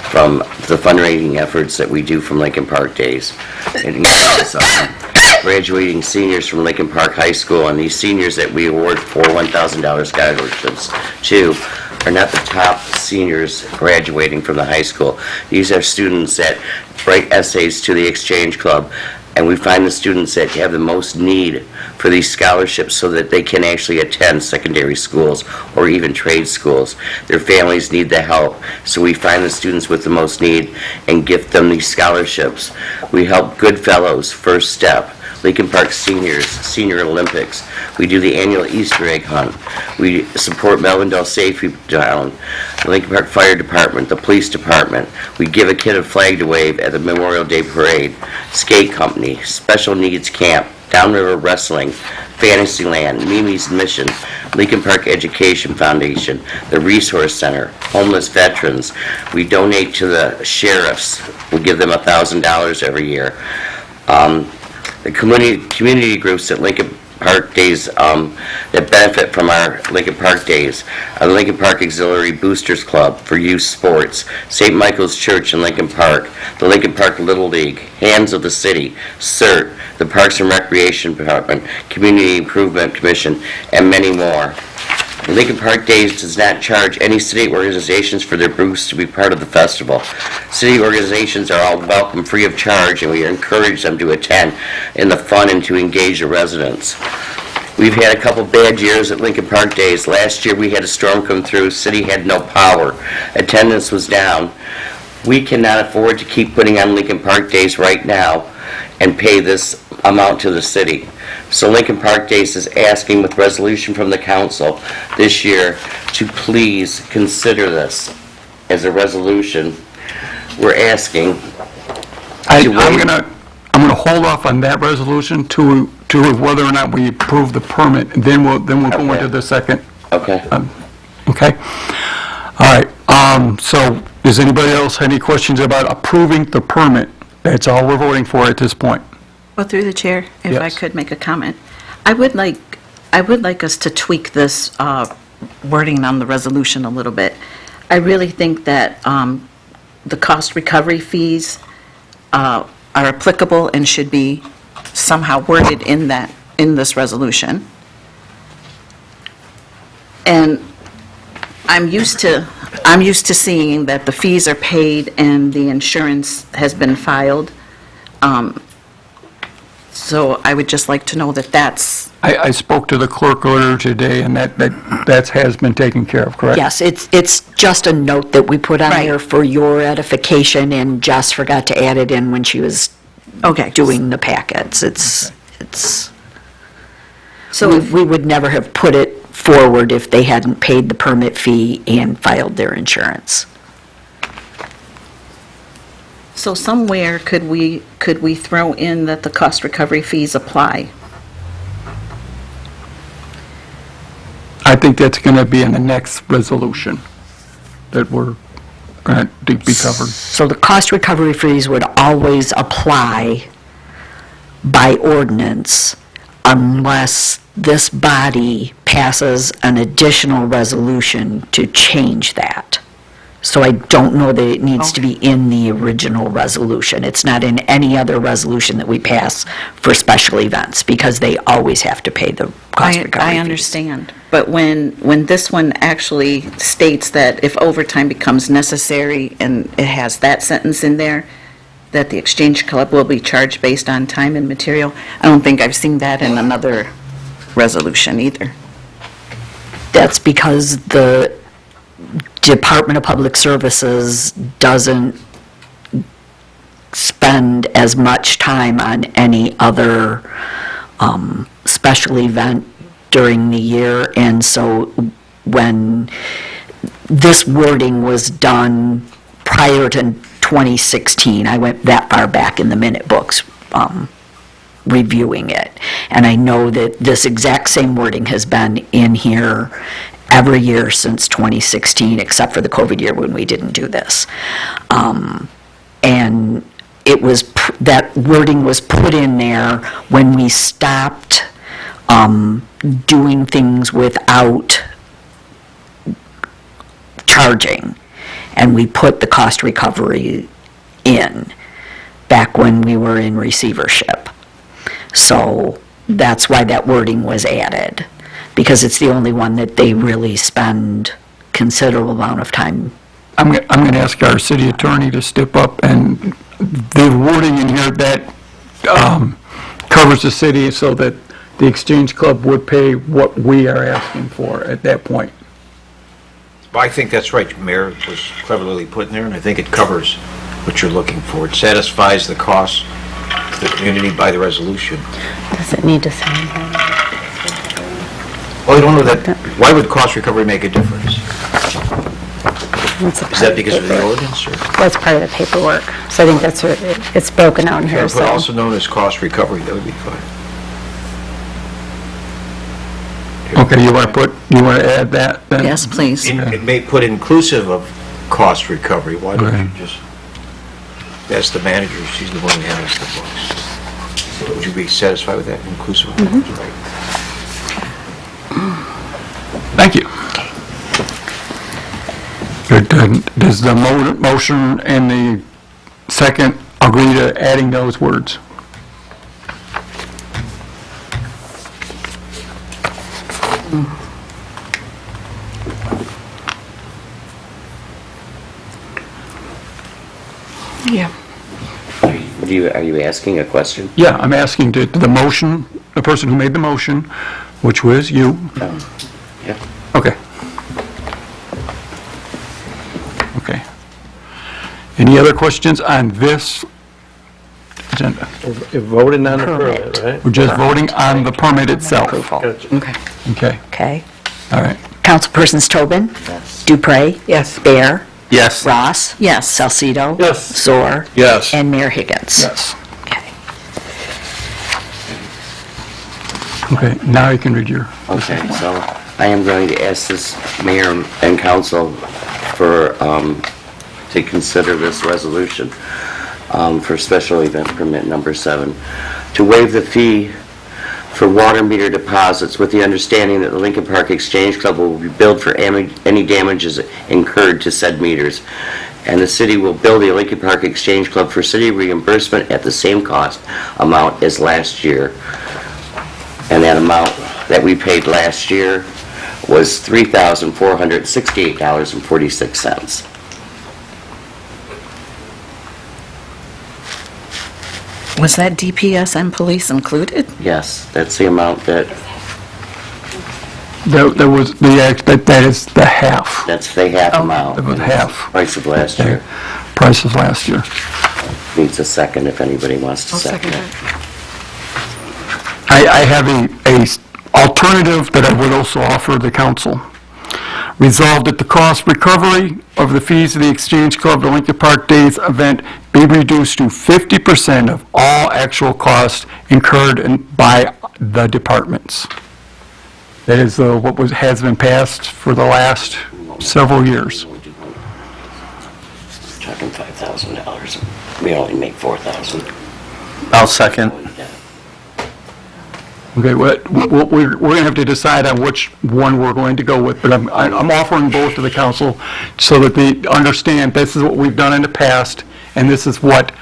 from the fundraising efforts that we do from Lincoln Park Days. It includes graduating seniors from Lincoln Park High School, and these seniors that we award for $1,000 scholarships to are not the top seniors graduating from the high school. These are students that write essays to the Exchange Club, and we find the students that have the most need for these scholarships so that they can actually attend secondary schools or even trade schools. Their families need the help, so we find the students with the most need and gift them these scholarships. We help Goodfellows, First Step, Lincoln Park Seniors, Senior Olympics. We do the annual Easter egg hunt. We support Melvindale Safety Down, the Lincoln Park Fire Department, the Police Department. We give a kid a flag to wave at the Memorial Day Parade, Skate Company, Special Needs Camp, Downriver Wrestling, Fantasyland, Mimi's Mission, Lincoln Park Education Foundation, the Resource Center, Homeless Veterans. We donate to the sheriffs. We give them $1,000 every year. The community groups at Lincoln Park Days that benefit from our Lincoln Park Days are the Lincoln Park Auxiliary Boosters Club for youth sports, St. Michael's Church in Lincoln Park, the Lincoln Park Little League, Hands of the City, CERT, the Parks and Recreation Department, Community Improvement Commission, and many more. The Lincoln Park Days does not charge any city organizations for their booths to be part of the festival. City organizations are all welcome free of charge, and we encourage them to attend in the fun and to engage the residents. We've had a couple bad years at Lincoln Park Days. Last year we had a storm come through, city had no power, attendance was down. We cannot afford to keep putting on Lincoln Park Days right now and pay this amount to the city. So Lincoln Park Days is asking with resolution from the council this year to please consider this as a resolution. We're asking I'm gonna hold off on that resolution to whether or not we approve the permit, and then we'll go Okay. into the second Okay. Okay? All right, so does anybody else have any questions about approving the permit? That's all we're voting for at this point. Well, through the chair, if I Yes. could make a comment. I would like us to tweak this wording on the resolution a little bit. I really think that the cost recovery fees are applicable and should be somehow worded in this resolution. And I'm used to seeing that the fees are paid and the insurance has been filed. So I would just like to know that that's, I spoke to the clerk earlier today, and that has been taken care of, correct? Yes, it's just a note that we put on Right. there for your edification, and Jess forgot to add it in when she was okay. doing the packets. It's, So we would never have put it forward if they hadn't paid the permit fee and filed their insurance. So somewhere could we throw in that the cost recovery fees apply? I think that's going to be in the next resolution that we're going to be covered. So the cost recovery fees would always apply by ordinance unless this body passes an additional resolution to change that. So I don't know that it needs to be in the original resolution. It's not in any other resolution that we pass for special events, because they always have to pay the cost recovery I fees. understand, but when this one actually states that if overtime becomes necessary, and it has that sentence in there, that the Exchange Club will be charged based on time and material, I don't think I've seen that in another resolution either. That's because the Department of Public Services doesn't spend as much time on any other special event during the year, and so when this wording was done prior to 2016, I went that far back in the minute books reviewing it, and I know that this exact same wording has been in here every year since 2016, except for the COVID year when we didn't do this. And it was, that wording was put in there when we stopped doing things without charging, and we put the cost recovery in back when we were in receivership. So that's why that wording was added, because it's the only one that they really spend considerable amount of time. I'm going to ask our city attorney to step up, and the wording in here that covers the city so that the Exchange Club would pay what we are asking for at that point. Well, I think that's right, Mayor. It was cleverly put in there, and I think it covers what you're looking for. It satisfies the cost to the community by the resolution. Does it need to say anything? Well, I don't know that, why would cost recovery make a difference? It's a Is part that of the because of the paperwork. ordinance, or? Well, it's part of the paperwork, so I think that's what, it's broken out in here, But so. also known as cost recovery, that would be fine. Okay, you want to add that then? Yes, please. It may put inclusive of cost recovery. Why don't you Okay. just ask the manager, she's the one who handles the books. Would you be satisfied with that, inclusive of cost, right? Thank you. Good. Does the motion and the second agree to adding those words? Yeah. Are you asking a question? Yeah, I'm asking the motion, the person who made the motion, which was you. Yeah. Okay. Okay. Any other questions on this agenda? You're voting on the Permit. permit, right? We're just voting on the permit itself. Gotcha. Okay. Okay, Okay? all right. Councilpersons Tobin? Dupre? Yes. Bear? Yes. Ross? Yes. Salcido? Yes. Zor? Yes. And Mayor Higgins? Yes. Okay. Okay, now you can read your, Okay, so I am going to ask this mayor and council for, to consider this resolution for special event permit number 7, to waive the fee for water meter deposits with the understanding that the Lincoln Park Exchange Club will be billed for any damages incurred to said meters, and the city will bill the Lincoln Park Exchange Club for city reimbursement at the same cost amount as last year. And that amount that we paid last year was $3,468.46. Was that DPS and police included? Yes, that's the amount that, That was, that is the half, that's the half amount. It was half. Price of last year. price of last year. Needs a second if anybody wants to second it. I have a alternative that I would also offer the council. Resolved that the cost recovery of the fees of the Exchange Club, the Lincoln Park Days event be reduced to 50% of all actual costs incurred by the departments. That is what has been passed for the last several years. Talking $5,000. We only make $4,000. I'll second. Okay, we're going to have to decide on which one we're going to go with, but I'm offering both to the council so that they understand this is what we've done in the past, and this is what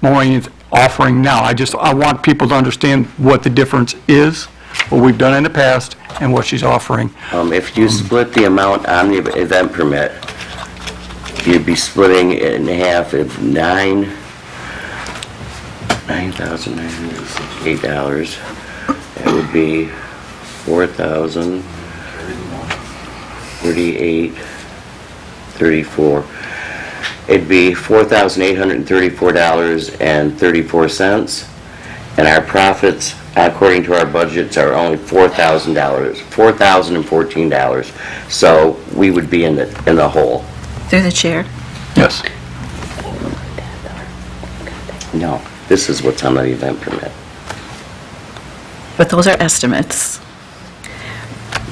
Maureen is offering now. I want people to understand what the difference is, what we've done in the past, and what she's offering. If you split the amount on the event permit, you'd be splitting it in half of $9,968. That would be $4,038.34. It'd be $4,834.34, and our profits, according to our budgets, are only $4,014. So we would be in the hole. Through the chair. Yes. No, this is what's on the event permit. But those are estimates.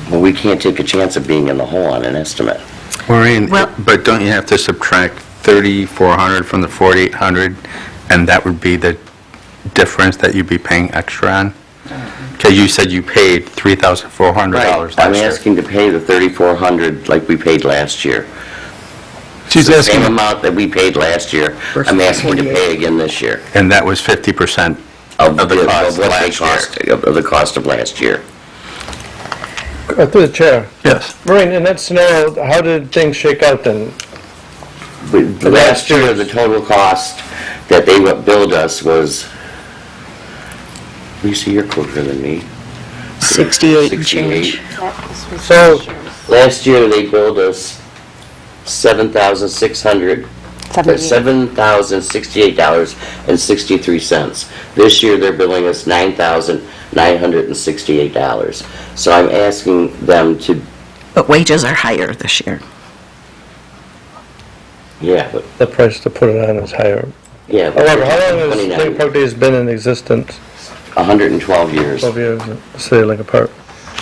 Well, we can't take a chance of being in the hole on an estimate. Maureen, Well- but don't you have to subtract 3,400 from the 4,800, and that would be the difference that you'd be paying extra on? Because you said you paid $3,400 I'm last year. asking to pay the $3,400 like we paid last year. She's The asking, same amount that we paid last year, I'm asking to pay again this year. And that was 50% of the cost what they last year. cost- Of the cost of last year. Through the chair. yes. Maureen, in that scenario, how did things shake out then? But last year, the total cost that they billed us was, Lisa, you're quicker than me. 68 and change. So, Last year, they billed us $7,068.63. This year, they're billing us $9,968. So I'm asking them to, But wages are higher this year. yeah, but, the price to put it on is higher. yeah. but However, how long has 29 Lincoln Park Days been in existence? 112 years. 12 years in the city of Lincoln Park.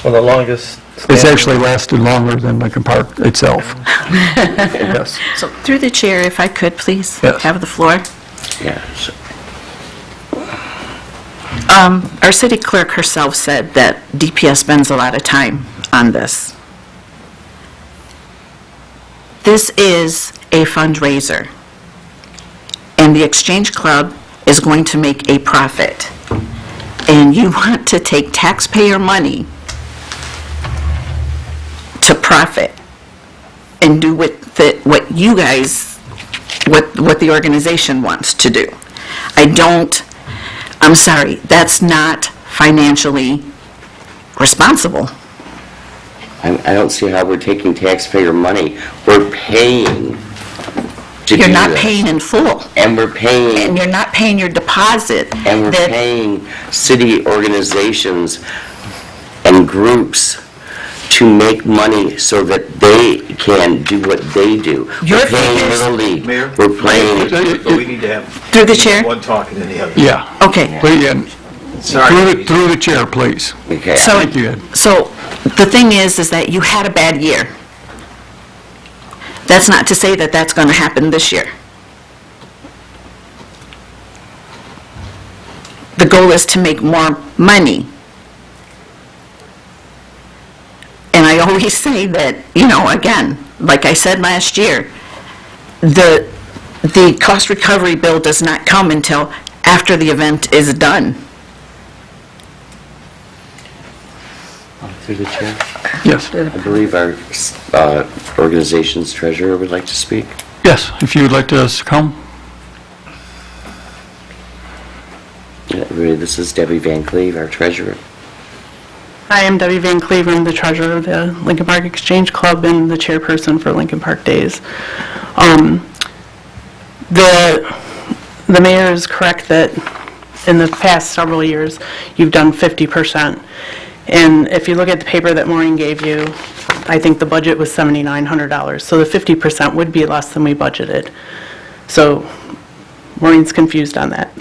Well, the longest. It's standing- actually lasted longer than Lincoln Park itself. Yes. So through the chair, if I could, please, Yes. have the floor. Yeah, so- Our city clerk herself said that DPS spends a lot of time on this. This is a fundraiser, and the Exchange Club is going to make a profit. And you want to take taxpayer money to profit and do what you guys, what the organization wants to do. I'm sorry, that's not financially responsible. I don't see how we're taking taxpayer money. We're paying to do You're not this. paying in full, And we're paying, and you're not paying your deposit. and we're that- paying city organizations and groups to make money so that they can do what they do. Your We're paying figures- Little League. Mayor? We're playing, But we need to have Through the chair? one talking and the other. Yeah. Okay. But again, Sorry. Through the chair, please. Okay. So, Thank you, Ed. so the thing is that you had a bad year. That's not to say that that's going to happen this year. The goal is to make more money. And I always say that, again, like I said last year, the cost recovery bill does not come until after the event is done. Through the chair. Yes, I believe our organization's treasurer would like to speak. yes, if you would like to come. Yeah, this is Debbie Van Cleve, our treasurer. Hi, I'm Debbie Van Cleave. I'm the treasurer of the Lincoln Park Exchange Club and the chairperson for Lincoln Park Days. The mayor is correct that in the past several years, you've done 50%. And if you look at the paper that Maureen gave you, I think the budget was $7,900. So the 50% would be less than we budgeted. So Maureen's confused on that.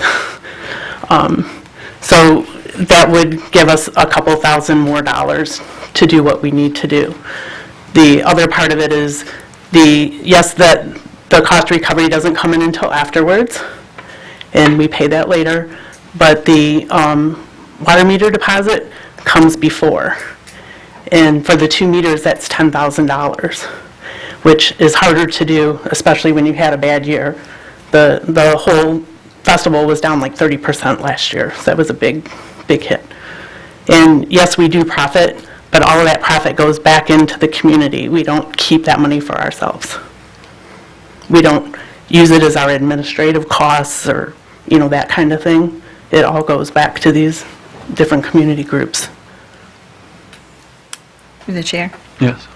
So that would give us a couple thousand more dollars to do what we need to do. The other part of it is yes, that the cost recovery doesn't come in until afterwards, and we pay that later, but the water meter deposit comes before. And for the 2 meters, that's $10,000, which is harder to do, especially when you had a bad year. The whole festival was down like 30% last year, so that was a big hit. And yes, we do profit, but all of that profit goes back into the community. We don't keep that money for ourselves. We don't use it as our administrative costs or, that kind of thing. It all goes back to these different community groups. Through the chair. Yes.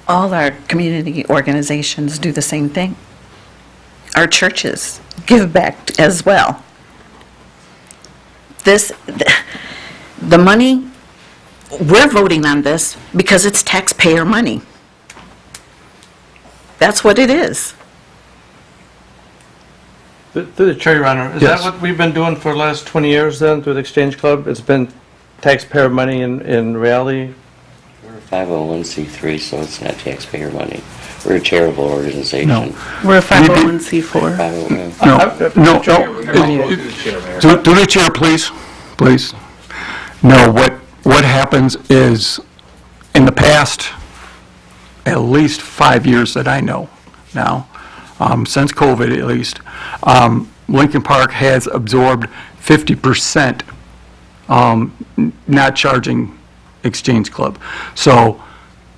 All our community organizations do the same thing. Our churches give back as well. The money, we're voting on this because it's taxpayer money. That's what it is. Through the chair, Your Honor, is Yes. that what we've been doing for the last 20 years then, through the Exchange Club? It's been taxpayer money in reality? We're a 501c3, so it's not taxpayer money. We're a charitable organization. No. We're a 501c4. 501. No. To the chair, please. No, what happens is, in the past, at least 5 years that I know now, since COVID at least, Lincoln Park has absorbed 50% not charging Exchange Club. So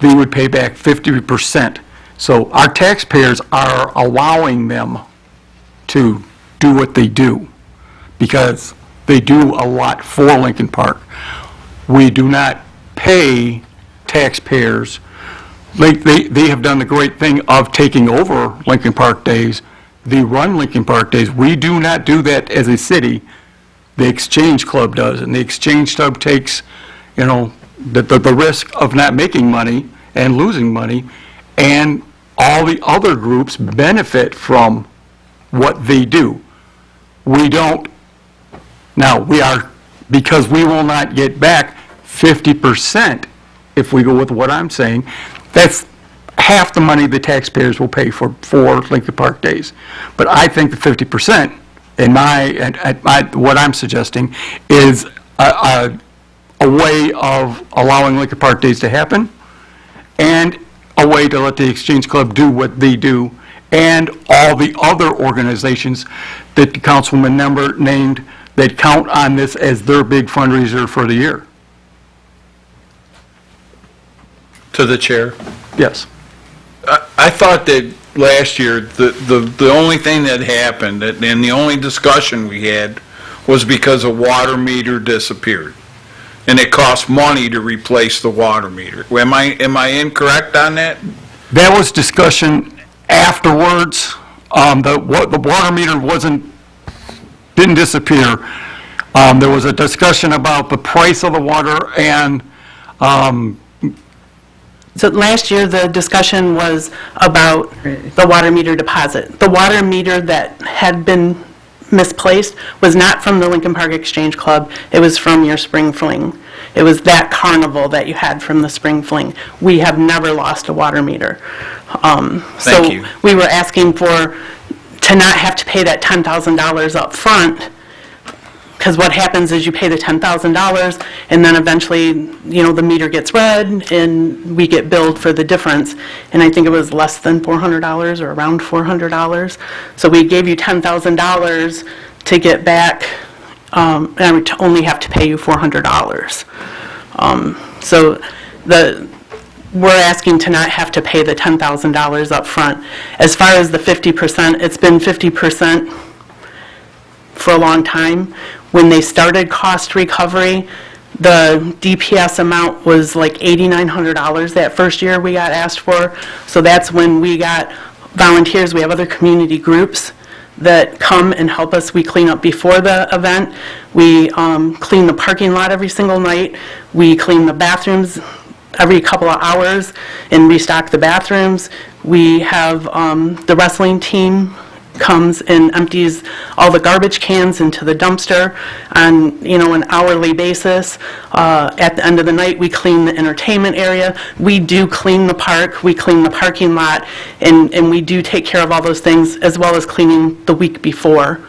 they would pay back 50%. So our taxpayers are allowing them to do what they do because they do a lot for Lincoln Park. We do not pay taxpayers. They have done the great thing of taking over Lincoln Park Days. They run Lincoln Park Days. We do not do that as a city. The Exchange Club does, and the Exchange Club takes, the risk of not making money and losing money, and all the other groups benefit from what they do. We don't. Now, because we will not get back 50%, if we go with what I'm saying, that's half the money the taxpayers will pay for Lincoln Park Days. But I think the 50%, what I'm suggesting, is a way of allowing Lincoln Park Days to happen, and a way to let the Exchange Club do what they do, and all the other organizations that the councilman member named that count on this as their big fundraiser for the year. To the chair. Yes. I thought that last year, the only thing that happened, and the only discussion we had, was because a water meter disappeared. And it cost money to replace the water meter. Am I incorrect on that? That was discussion afterwards. The water meter didn't disappear. There was a discussion about the price of the water and So last year, the discussion was about the water meter deposit. The water meter that had been misplaced was not from the Lincoln Park Exchange Club, it was from your spring fling. It was that carnival that you had from the spring fling. We have never lost a water meter. Thank you. So we were asking to not have to pay that $10,000 up front, because what happens is you pay the $10,000, and then eventually, the meter gets read, and we get billed for the difference. And I think it was less than $400 or around $400. So we gave you $10,000 to get back, and I would only have to pay you $400. So we're asking to not have to pay the $10,000 up front. As far as the 50%, it's been 50% for a long time. When they started cost recovery, the DPS amount was like $8,900 that first year we got asked for. So that's when we got volunteers. We have other community groups that come and help us. We clean up before the event. We clean the parking lot every single night. We clean the bathrooms every couple of hours and restock the bathrooms. We have the wrestling team comes and empties all the garbage cans into the dumpster on, an hourly basis. At the end of the night, we clean the entertainment area. We do clean the park, we clean the parking lot, and we do take care of all those things, as well as cleaning the week before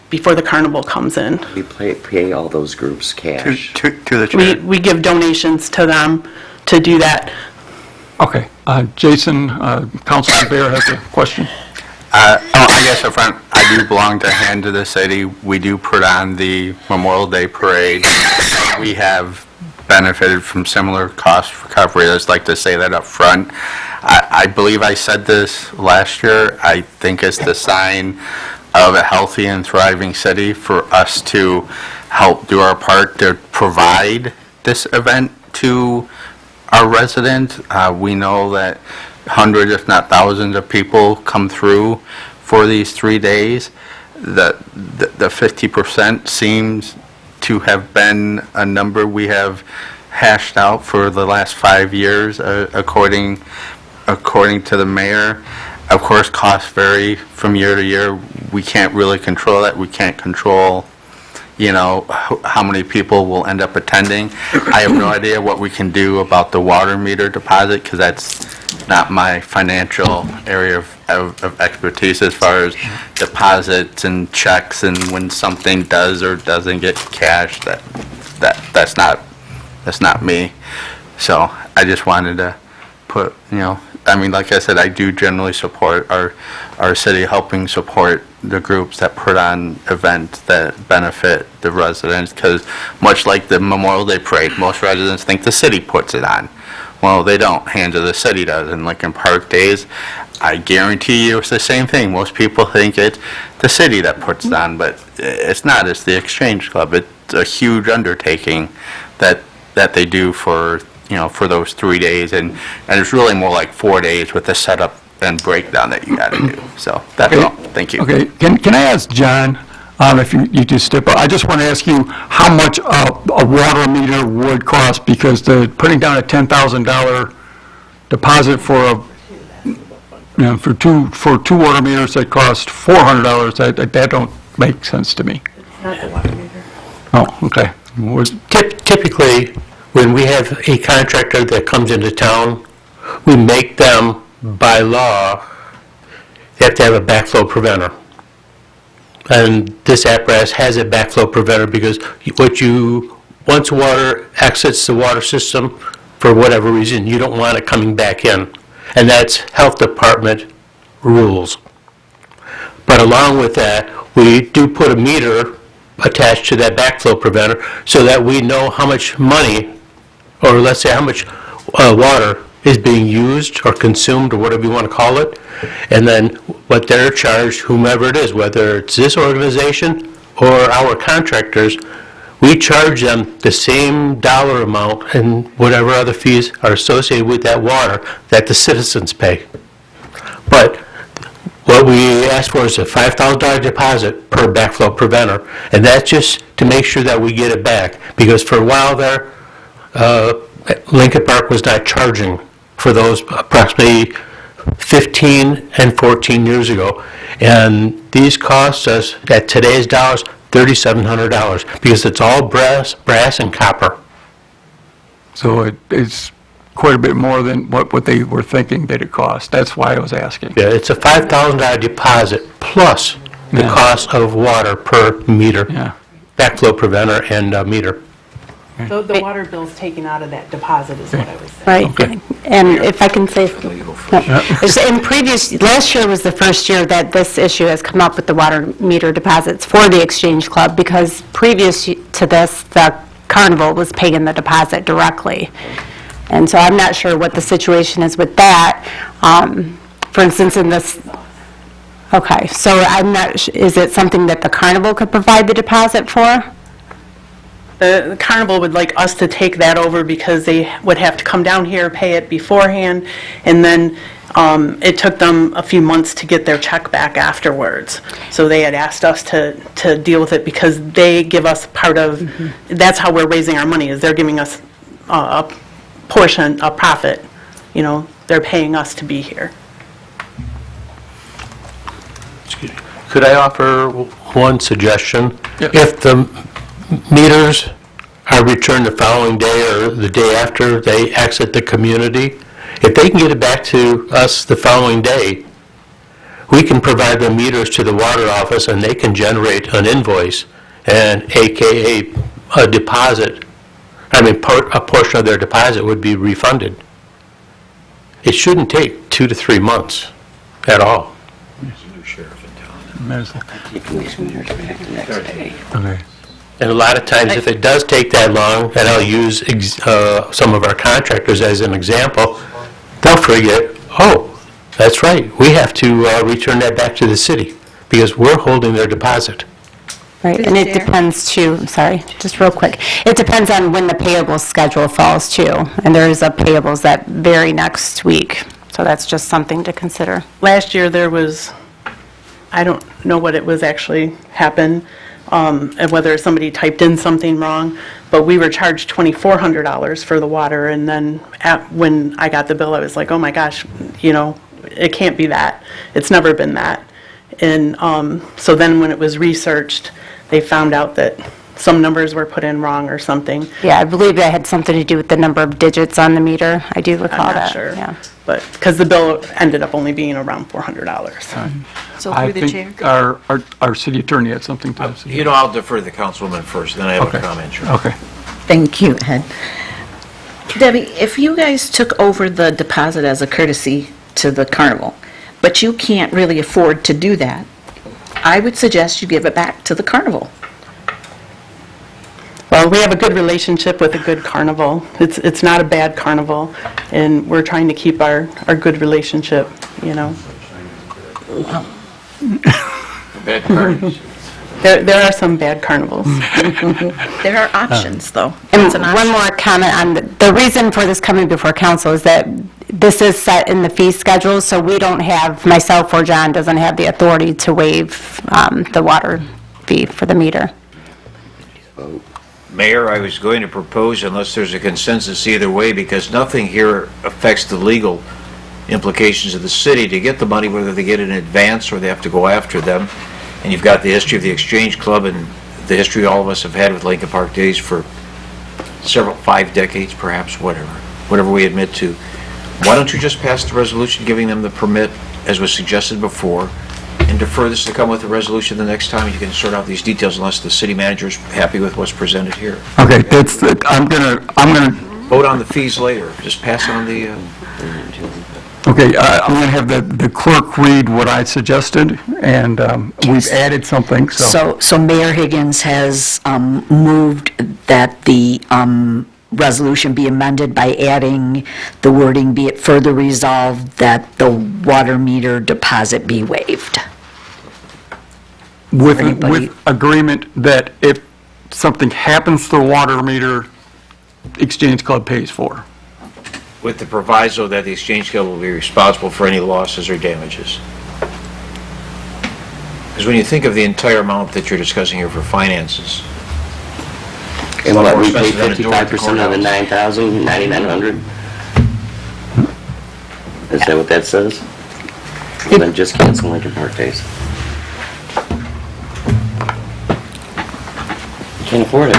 the carnival comes in. We pay all those groups cash. To the chair. We give donations to them to do that. Okay. Jason, Councilman Bear has a question. I guess up front, I do belong to Hand to the City. We do put on the Memorial Day Parade. We have benefited from similar cost recovery. I'd just like to say that up front. I believe I said this last year. I think it's the sign of a healthy and thriving city for us to help do our part to provide this event to our residents. We know that hundreds, if not thousands, of people come through for these 3 days. The 50% seems to have been a number we have hashed out for the last 5 years, according to the mayor. Of course, costs vary from year to year. We can't really control that. We can't control how many people will end up attending. I have no idea what we can do about the water meter deposit, because that's not my financial area of expertise as far as deposits and checks, and when something does or doesn't get cashed, that's not me. So I just wanted to put, like I said, I do generally support our city, helping support the groups that put on events that benefit the residents, because much like the Memorial Day Parade, most residents think the city puts it on. Well, they don't. Hand of the City does. And Lincoln Park Days, I guarantee you it's the same thing. Most people think it's the city that puts it on, but it's not. It's the Exchange Club. It's a huge undertaking that they do for those 3 days, and it's really more like 4 days with the setup and breakdown that you got to do. So that's all. Thank you. Okay, can I ask John, if you just step up, I just want to ask you how much a water meter would cost, because putting down a $10,000 deposit for for two water meters that cost $400, that don't make sense to me. It's not the water meter. Oh, okay. Typically, when we have a contractor that comes into town, we make them, by law, they have to have a backflow preventer. And this apparatus has a backflow preventer, because once water exits the water system, for whatever reason, you don't want it coming back in. And that's health department rules. But along with that, we do put a meter attached to that backflow preventer so that we know how much money, or let's say how much water is being used or consumed, or whatever you want to call it, and then what they're charged, whomever it is, whether it's this organization or our contractors, we charge them the same dollar amount and whatever other fees are associated with that water that the citizens pay. But what we ask for is a $5,000 deposit per backflow preventer, and that's just to make sure that we get it back, because for a while there, Lincoln Park was not charging for those approximately 15 and 14 years ago. And these cost us, at today's dollars, $3,700, because it's all brass and copper. So it's quite a bit more than what they were thinking that it cost. That's why I was asking. Yeah, it's a $5,000 deposit plus the Yeah. cost of water per meter, Yeah. backflow preventer and meter. The water bill's taken out of that deposit is what I was saying. Right. And if I can say, last year was the first year that this issue has come up with the water meter deposits for the Exchange Club, because previous to this, the Carnival was paying the deposit directly. And so I'm not sure what the situation is with that. For instance, in this, okay, so I'm not, is it something that the Carnival could provide the deposit for? The Carnival would like us to take that over because they would have to come down here, pay it beforehand, and then it took them a few months to get their check back afterwards. So they had asked us to deal with it because they give us part of, that's how we're raising our money, is they're giving us a portion, a profit. You know, they're paying us to be here. Could I offer one suggestion? Yeah. If the meters are returned the following day or the day after they exit the community, if they can get it back to us the following day, we can provide the meters to the water office and they can generate an invoice and AKA a deposit. A portion of their deposit would be refunded. It shouldn't take 2 to 3 months at all. Okay. And a lot of times, if it does take that long, and I'll use some of our contractors as an example, they'll forget, oh, that's right, we have to return that back to the city because we're holding their deposit. Right, and it depends too, I'm sorry, just real quick. It depends on when the payables schedule falls too. And there is a payables that vary next week. So that's just something to consider. Last year, there was, I don't know what it was actually happened, and whether somebody typed in something wrong, but we were charged $2,400 for the water, and then when I got the bill, I was like, oh my gosh, you know, it can't be that. It's never been that. And so then when it was researched, they found out that some numbers were put in wrong or something. Yeah, I believe that had something to do with the number of digits on the meter. I do recall I'm that. not sure. Yeah. But, because the bill ended up only being around $400. So I through the chair. think our city attorney had something to say. You know, I'll defer to the councilwoman first, then I have Okay. a comment, sure. Okay. Thank you, Ed. Debbie, if you guys took over the deposit as a courtesy to the Carnival, but you can't really afford to do that, I would suggest you give it back to the Carnival. Well, we have a good relationship with a good carnival. It's not a bad carnival, and we're trying to keep our good relationship, you know. Bad parties. There are some bad carnivals. There are options, though. And It's an one option. more comment on the reason for this coming before council is that this is set in the fee schedule, so we don't have, myself or John doesn't have the authority to waive the water fee for the meter. Mayor, I was going to propose, unless there's a consensus either way, because nothing here affects the legal implications of the city to get the money, whether they get it in advance or they have to go after them. And you've got the history of the Exchange Club and the history all of us have had with Lincoln Park Days for 5 decades, perhaps, whatever we admit to. Why don't you just pass the resolution giving them the permit, as was suggested before, and defer this to come with a resolution the next time? You can sort out these details unless the city manager's happy with what's presented here. Okay, I'm gonna, Vote on the fees later. Just pass on the, okay, I'm gonna have the clerk read what I suggested, and we've added something, so. So Mayor Higgins has moved that the resolution be amended by adding the wording, be it further resolved that the water meter deposit be waived. With agreement that if something happens to the water meter, Exchange Club pays for. with the proviso that the Exchange Club will be responsible for any losses or damages. Because when you think of the entire amount that you're discussing here for finances, And lot what, more we pay expensive than a door at the 55% of the courthouse. $9,900? Is that what that says? Well, then just cancel Lincoln Park Days. Can't afford it.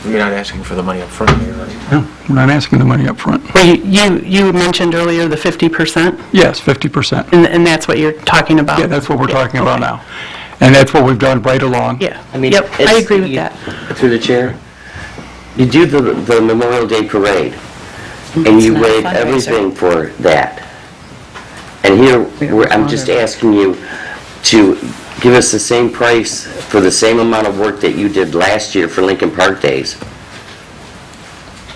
You're not asking for the money up front here, right? No, we're not asking the money up front. Well, you mentioned earlier the 50%, Yes, 50%. and that's what you're talking about? Yeah, that's what we're talking about okay. now. And that's what we've done right along. Yeah, I mean, yep, I it's- agree with you- that. Through the chair, you do the Memorial Day Parade, and you not a waive fundraiser. everything for that. And here, I'm just asking you to give us the same price for the same amount of work that you did last year for Lincoln Park Days.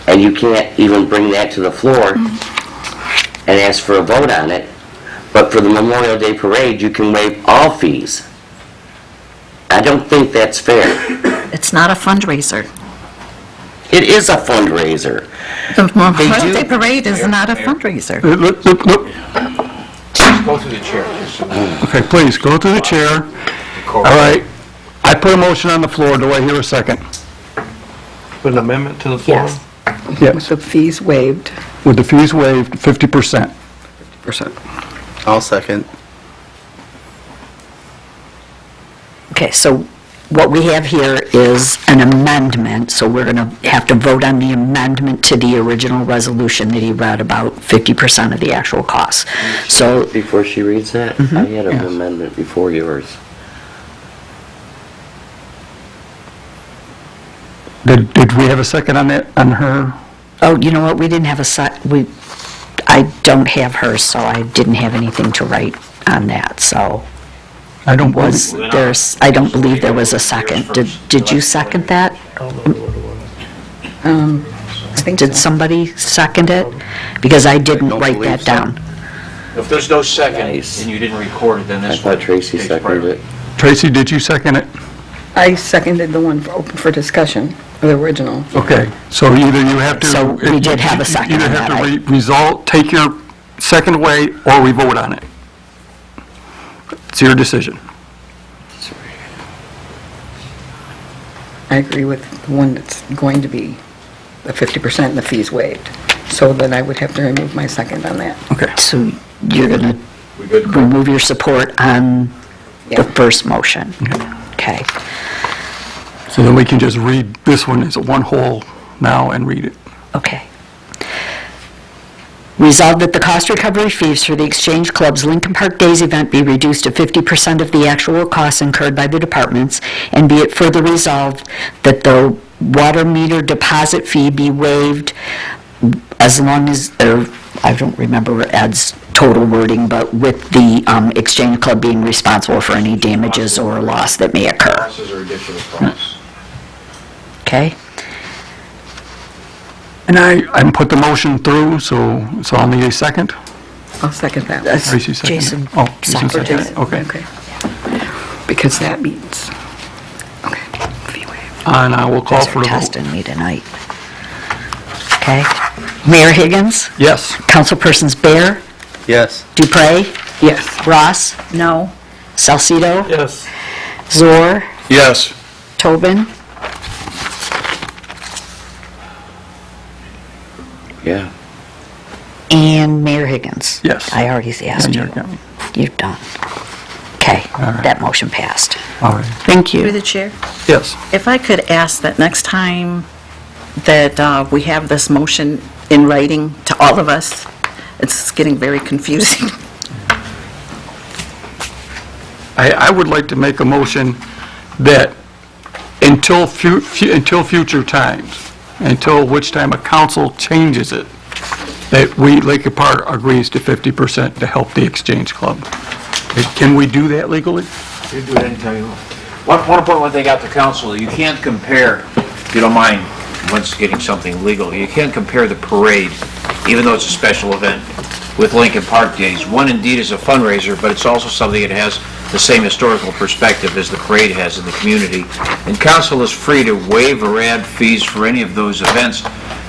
And you can't even bring that to the floor and ask for a vote on it. But for the Memorial Day Parade, you can waive all fees. I don't think that's fair. It's not a fundraiser. It is a fundraiser. The do- Memorial Day Parade is not a fundraiser. Look, look, look. Go through the chair. Okay, please, go to the chair. All right, I put a motion on the floor, do I hear a second? Put an amendment to the floor? Yes. Yes, The fees waived. with the fees waived, 50%. I'll second. Okay, so what we have here is an amendment, so we're going to have to vote on the amendment to the original resolution that he read about 50% of the actual costs. So, Before she reads that, I had an amendment before yours. Did we have a second on that, on her? oh, you know what, we didn't have I don't have hers, so I didn't have anything to write on that, so I don't was, believe, I don't believe there was a second. Did you second that? I think Did somebody second it? Because I didn't write that down. If there's no second Nice. and you didn't record it, then I this thought one Tracy takes seconded priority. it. Tracy, did you second it? I seconded the one for open for discussion, the original. Okay, so either you have to... So we did have a second Either on have that, to resolve, take your second away, or we vote on it. It's your decision. I agree with the one that's going to be the 50% and the fees waived. So then I would have to remove my second on that. Okay. So you're going to We good? remove your support on the Yeah. first motion? Okay. So then we can just read this one as one whole now and read it. Okay. Resolved that the cost recovery fees for the Exchange Club's Lincoln Park Days event be reduced to 50% of the actual costs incurred by the departments, and be it further resolved that the water meter deposit fee be waived as long as, or I don't remember Ed's total wording, but with the Exchange Club being responsible for any damages or loss that may occur. Losses or additional costs. Okay? And I put the motion through, so I'll need a second. I'll second that. Tracy seconded. Jason Oh, Jason seconded seconded. Okay. Okay. Because that means, okay, fee waived. And I will call Guys for are the vote. testing me tonight. Okay? Mayor Higgins? Yes. Councilpersons Bear? Yes. Dupre? Yes. Ross? No. Salcido? Yes. Zor? Yes. Tobin? Yeah. And Mayor Higgins? Yes. I already asked And you. you're done. You're done. Okay, right. that motion passed. All right. Thank Through you. the chair, Yes. if I could ask that next time that we have this motion in writing to all of us, it's getting very confusing. I would like to make a motion that until future times, until which time a council changes it, that we, Lincoln Park, agrees to 50% to help the Exchange Club. Can we do that legally? You do it anytime you want. Want to point one thing out to council, you can't compare, if you don't mind, once getting something legal, you can't compare the parade, even though it's a special event, with Lincoln Park Days. One indeed is a fundraiser, but it's also something that has the same historical perspective as the parade has in the community. And council is free to waive or add fees for any of those events,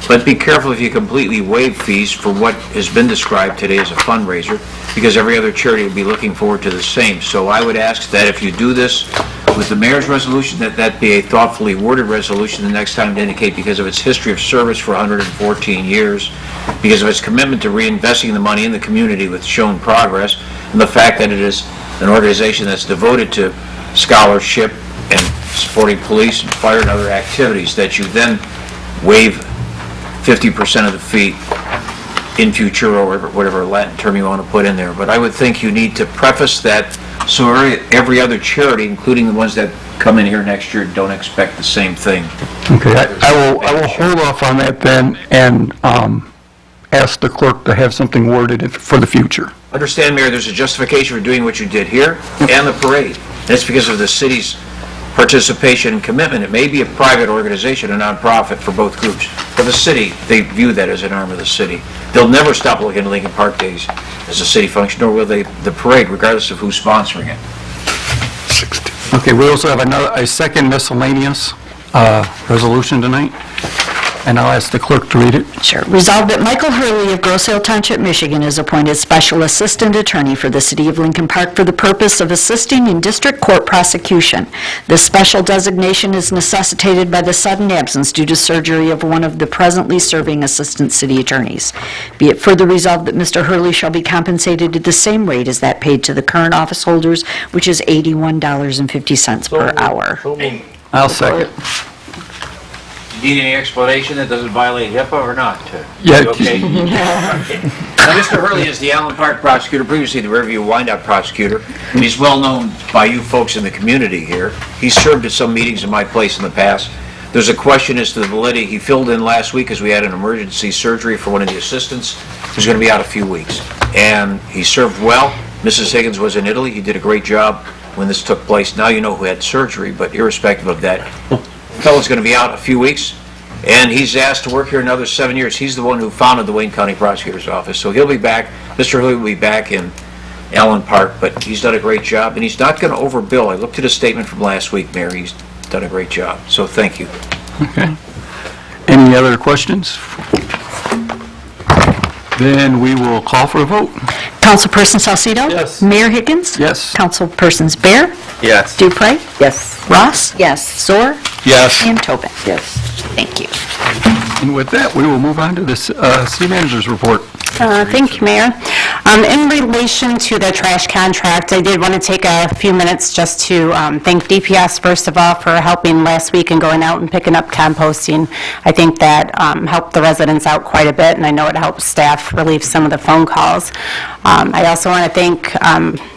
but be careful if you completely waive fees for what has been described today as a fundraiser, because every other charity will be looking forward to the same. So I would ask that if you do this, with the mayor's resolution, that be a thoughtfully worded resolution the next time to indicate because of its history of service for 114 years, because of its commitment to reinvesting the money in the community with shown progress, and the fact that it is an organization that's devoted to scholarship and supporting police and fire and other activities, that you then waive 50% of the fee in future, or whatever Latin term you want to put in there. But I would think you need to preface that so every other charity, including the ones that come in here next year, don't expect the same thing. Okay, I will hold off on that then and ask the clerk to have something worded for the future. Understand, Mayor, there's a justification for doing what you did here and the parade. And it's because of the city's participation and commitment. It may be a private organization, a nonprofit for both groups. For the city, they view that as an arm of the city. They'll never stop looking at Lincoln Park Days as a city function, nor will they the parade, regardless of who's sponsoring it. Okay, we also have a second miscellaneous resolution tonight, and I'll ask the clerk to read it. Sure. Resolved that Michael Hurley of Grosse Ile Township, Michigan is appointed Special Assistant Attorney for the City of Lincoln Park for the purpose of assisting in district court prosecution. This special designation is necessitated by the sudden absence due to surgery of one of the presently serving Assistant City Attorneys. Be it further resolved that Mr. Hurley shall be compensated at the same rate as that paid to the current office holders, which is $81.50 per hour. I'll second. Need any explanation that doesn't violate HIPAA or not? Yeah. Okay. Now, Mr. Hurley is the Allen Park prosecutor, previously the Riverview Wyandotte prosecutor, and he's well known by you folks in the community here. He's served at some meetings in my place in the past. There's a question as to the validity. He filled in last week as we had an emergency surgery for one of the assistants who's going to be out a few weeks. And he served well. Mrs. Higgins was in Italy. He did a great job when this took place. Now you know who had surgery, but irrespective of that, fellow's going to be out a few weeks, and he's asked to work here another 7 years. He's the one who founded the Wayne County Prosecutor's Office, so he'll be back. Mr. Hurley will be back in Allen Park, but he's done a great job, and he's not going to overbill. I looked at his statement from last week, Mayor. He's done a great job, so thank you. Okay. Any other questions? Then we will call for a vote. Councilperson Salcido? Yes. Mayor Higgins? Yes. Councilpersons Bear? Yes. Dupre? Yes. Ross? Yes. Zor? Yes. And Tobin? Yes. Thank you. And with that, we will move on to the city manager's report. Thank you, Mayor. In relation to the trash contract, I did want to take a few minutes just to thank DPS, first of all, for helping last week and going out and picking up composting. I think that helped the residents out quite a bit, and I know it helped staff relieve some of the phone calls. I also want to thank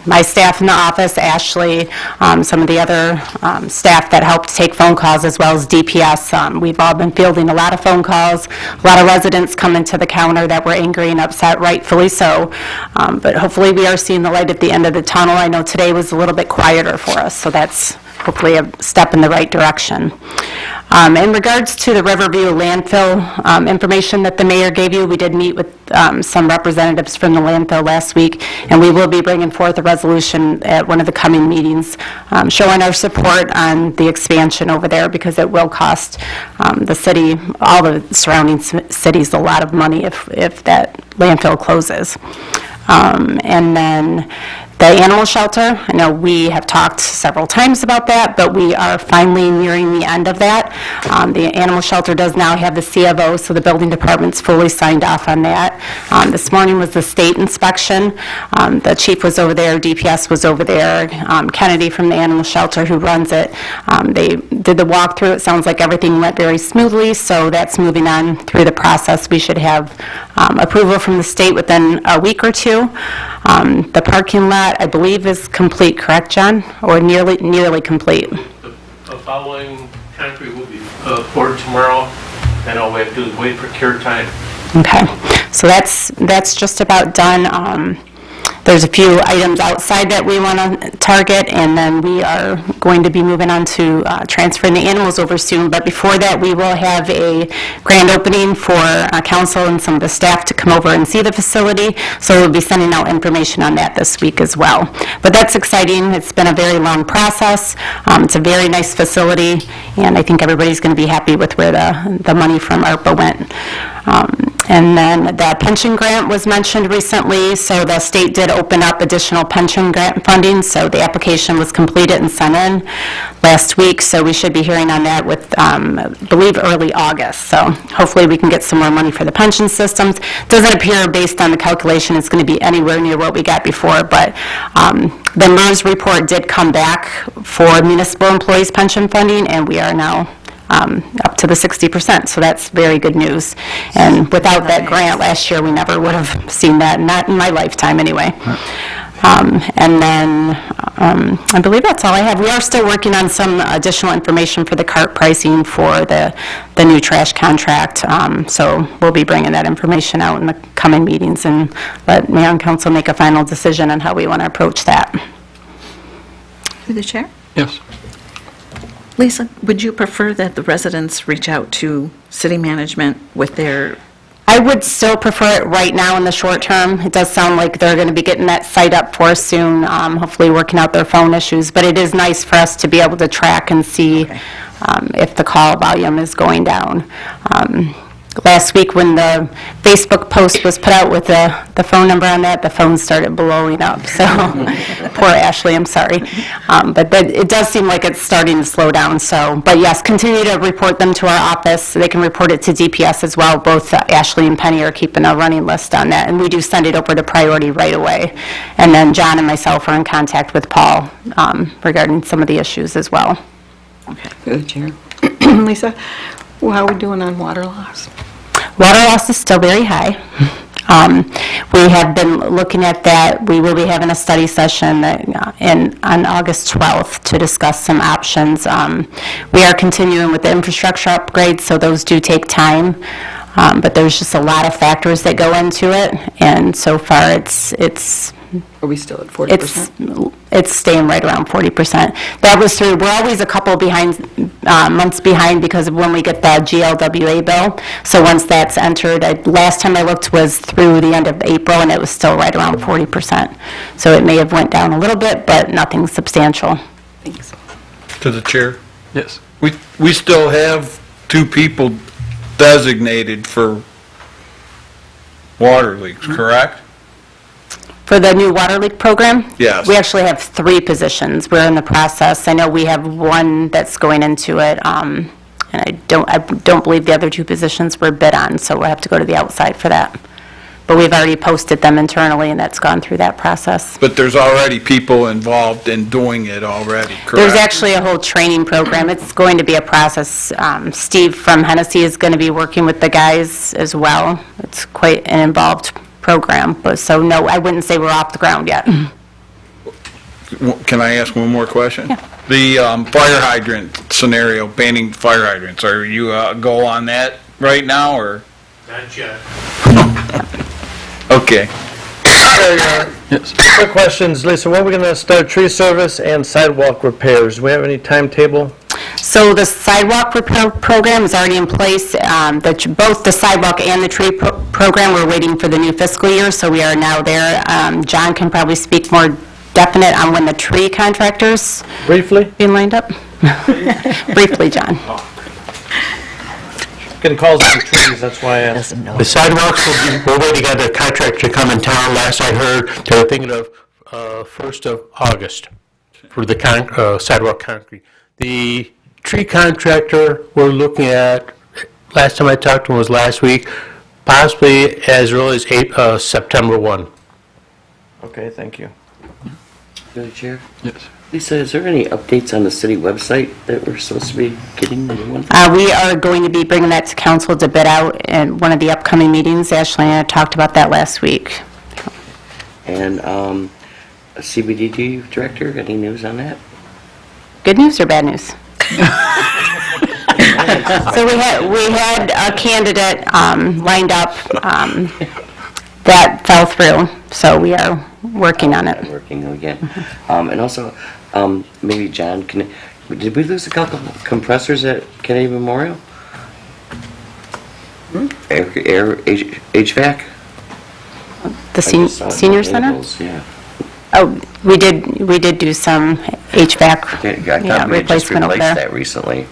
my staff in the office, Ashley, some of the other staff that helped take phone calls, as well as DPS. We've all been fielding a lot of phone calls, a lot of residents coming to the counter that were angry and upset, rightfully so. But hopefully we are seeing the light at the end of the tunnel. I know today was a little bit quieter for us, so that's hopefully a step in the right direction. In regards to the Riverview landfill information that the mayor gave you, we did meet with some representatives from the landfill last week, and we will be bringing forth a resolution at one of the coming meetings showing our support on the expansion over there, because it will cost the city, all the surrounding cities, a lot of money if that landfill closes. And then the animal shelter, I know we have talked several times about that, but we are finally nearing the end of that. The animal shelter does now have the CFO, so the building department's fully signed off on that. This morning was the state inspection. The chief was over there, DPS was over there, Kennedy from the animal shelter who runs it. They did the walkthrough. It sounds like everything went very smoothly, so that's moving on through the process. We should have approval from the state within a week or two. The parking lot, I believe, is complete, correct, John? Or nearly complete? The following concrete will be poured tomorrow, and all we have to do is wait for cure time. Okay, so that's just about done. There's a few items outside that we want to target, and then we are going to be moving on to transferring the animals over soon. But before that, we will have a grand opening for council and some of the staff to come over and see the facility. So we'll be sending out information on that this week as well. But that's exciting. It's been a very long process. It's a very nice facility, and I think everybody's going to be happy with where the money from ARPA went. And then the pension grant was mentioned recently, so the state did open up additional pension grant funding, so the application was completed and sent in last week, so we should be hearing on that with, I believe, early August. So hopefully we can get some more money for the pension systems. Doesn't appear, based on the calculation, it's going to be anywhere near what we got before, but the MERS report did come back for municipal employees' pension funding, and we are now up to the 60%, so that's very good news. And without that grant last year, we never would have seen that, not in my lifetime anyway. And then, I believe that's all I have. We are still working on some additional information for the cart pricing for the new trash contract, so we'll be bringing that information out in the coming meetings and let Mayor and Council make a final decision on how we want to approach that. Through the chair? Yes. Lisa, would you prefer that the residents reach out to city management with their... I would still prefer it right now in the short term. It does sound like they're going to be getting that site up for us soon, hopefully working out their phone issues. But it is nice for us to be able to track and see if the call volume is going down. Last week, when the Facebook post was put out with the phone number on that, the phone started blowing up. So, poor Ashley, I'm sorry. But it does seem like it's starting to slow down. So, but yes, continue to report them to our office. They can report it to DPS as well. Both Ashley and Penny are keeping a running list on that, and we do send it over to priority right away. And then John and myself are in contact with Paul regarding some of the issues as well. Okay, good, Chair. Lisa, well, how are we doing on water loss? Water loss is still very high. We have been looking at that. We will be having a study session on August 12th to discuss some options. We are continuing with the infrastructure upgrades, so those do take time. But there's just a lot of factors that go into it, and so far it's Are we still at 40%? it's staying right around 40%. That was through, we're always a couple months behind because of when we get the GLWA bill. So once that's entered, last time I looked was through the end of April, and it was still right around 40%. So it may have went down a little bit, but nothing substantial. Thanks. To the chair. Yes. We still have 2 people designated for water leaks, correct? For the new water leak program? Yes. We actually have 3 positions. We're in the process. I know we have 1 that's going into it, and I don't believe the other 2 positions were bid on, so we'll have to go to the outside for that. But we've already posted them internally, and that's gone through that process. But there's already people involved in doing it already, correct? There's actually a whole training program. It's going to be a process. Steve from Hennessy is going to be working with the guys as well. It's quite an involved program, but so no, I wouldn't say we're off the ground yet. Can I ask one more question? Yeah. The fire hydrant scenario, painting fire hydrants, are you go on that right now, or? Not yet. Okay. Yes. Quick questions, Lisa, when are we going to start tree service and sidewalk repairs? Do we have any timetable? So the sidewalk repair program is already in place. Both the sidewalk and the tree program, we're waiting for the new fiscal year, so we are now there. John can probably speak more definite on when the tree contractors Briefly? being lined up. Briefly, John. Getting calls on the trees, that's why I asked. The sidewalks, we're waiting on the contractor to come in town. Last I heard, they were thinking of 1st of August for the sidewalk concrete. The tree contractor, we're looking at, last time I talked to him was last week, possibly as early as September 1. Okay, thank you. Through the chair. Yes. Lisa, is there any updates on the city website that we're supposed to be getting? The new one? We are going to be bringing that to council to bid out in one of the upcoming meetings. Ashley and I talked about that last week. And a CBDG director, any news on that? Good news or bad news? So we had a candidate lined up that fell through, so we are working on it. Working again. And also, maybe John, did we lose a couple of compressors at Kennedy Memorial? Air HVAC? The senior center? Labels, yeah. Oh, we did do some HVAC Okay, I thought we had just replacement over replaced there. that recently.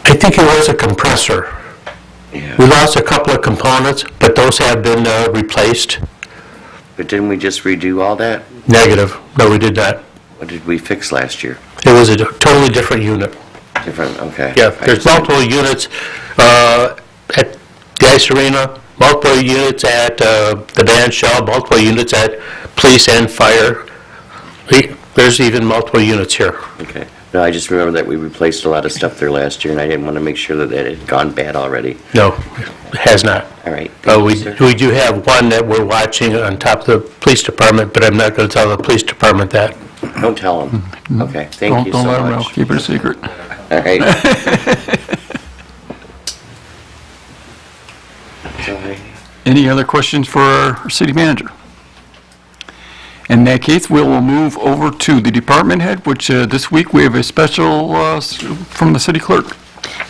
I think it was a compressor. Yeah. We lost a couple of components, but those have been replaced. But didn't we just redo all that? Negative. No, we did not. What did we fix last year? It was a totally different unit. Different, okay. Yeah, there's multiple units at the ice arena, multiple units at the band shell, multiple units at police and fire. There's even multiple units here. Okay. No, I just remember that we replaced a lot of stuff there last year, and I didn't want to make sure that it had gone bad already. No, it has not. All right. Thank you, sir. We do have one that we're watching on top of the police department, but I'm not going to tell the police department that. Don't tell them. Okay, thank you so Don't let them know, much. keep it a secret. All right. So, Any other questions for our city manager? In that case, we will move over to the department head, which this week we have a special from the city clerk.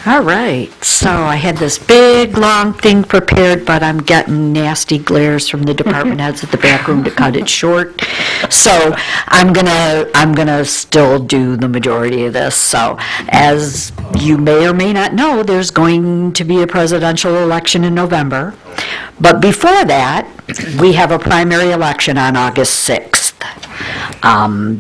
All right, so I had this big, long thing prepared, but I'm getting nasty glares from the department heads at the back room to cut it short. So I'm gonna still do the majority of this. So as you may or may not know, there's going to be a presidential election in November. But before that, we have a primary election on August 6th.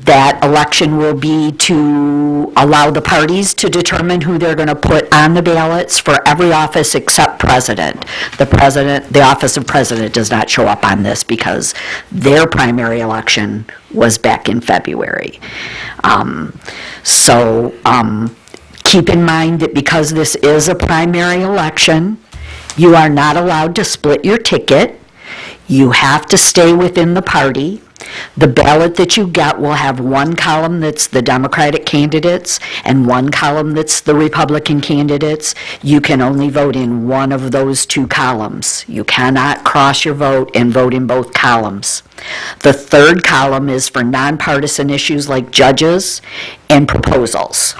That election will be to allow the parties to determine who they're going to put on the ballots for every office except president. The office of president does not show up on this because their primary election was back in February. Keep in mind that because this is a primary election, you are not allowed to split your ticket. You have to stay within the party. The ballot that you get will have one column that's the Democratic candidates and one column that's the Republican candidates. You can only vote in one of those two columns. You cannot cross your vote and vote in both columns. The third column is for nonpartisan issues like judges and proposals.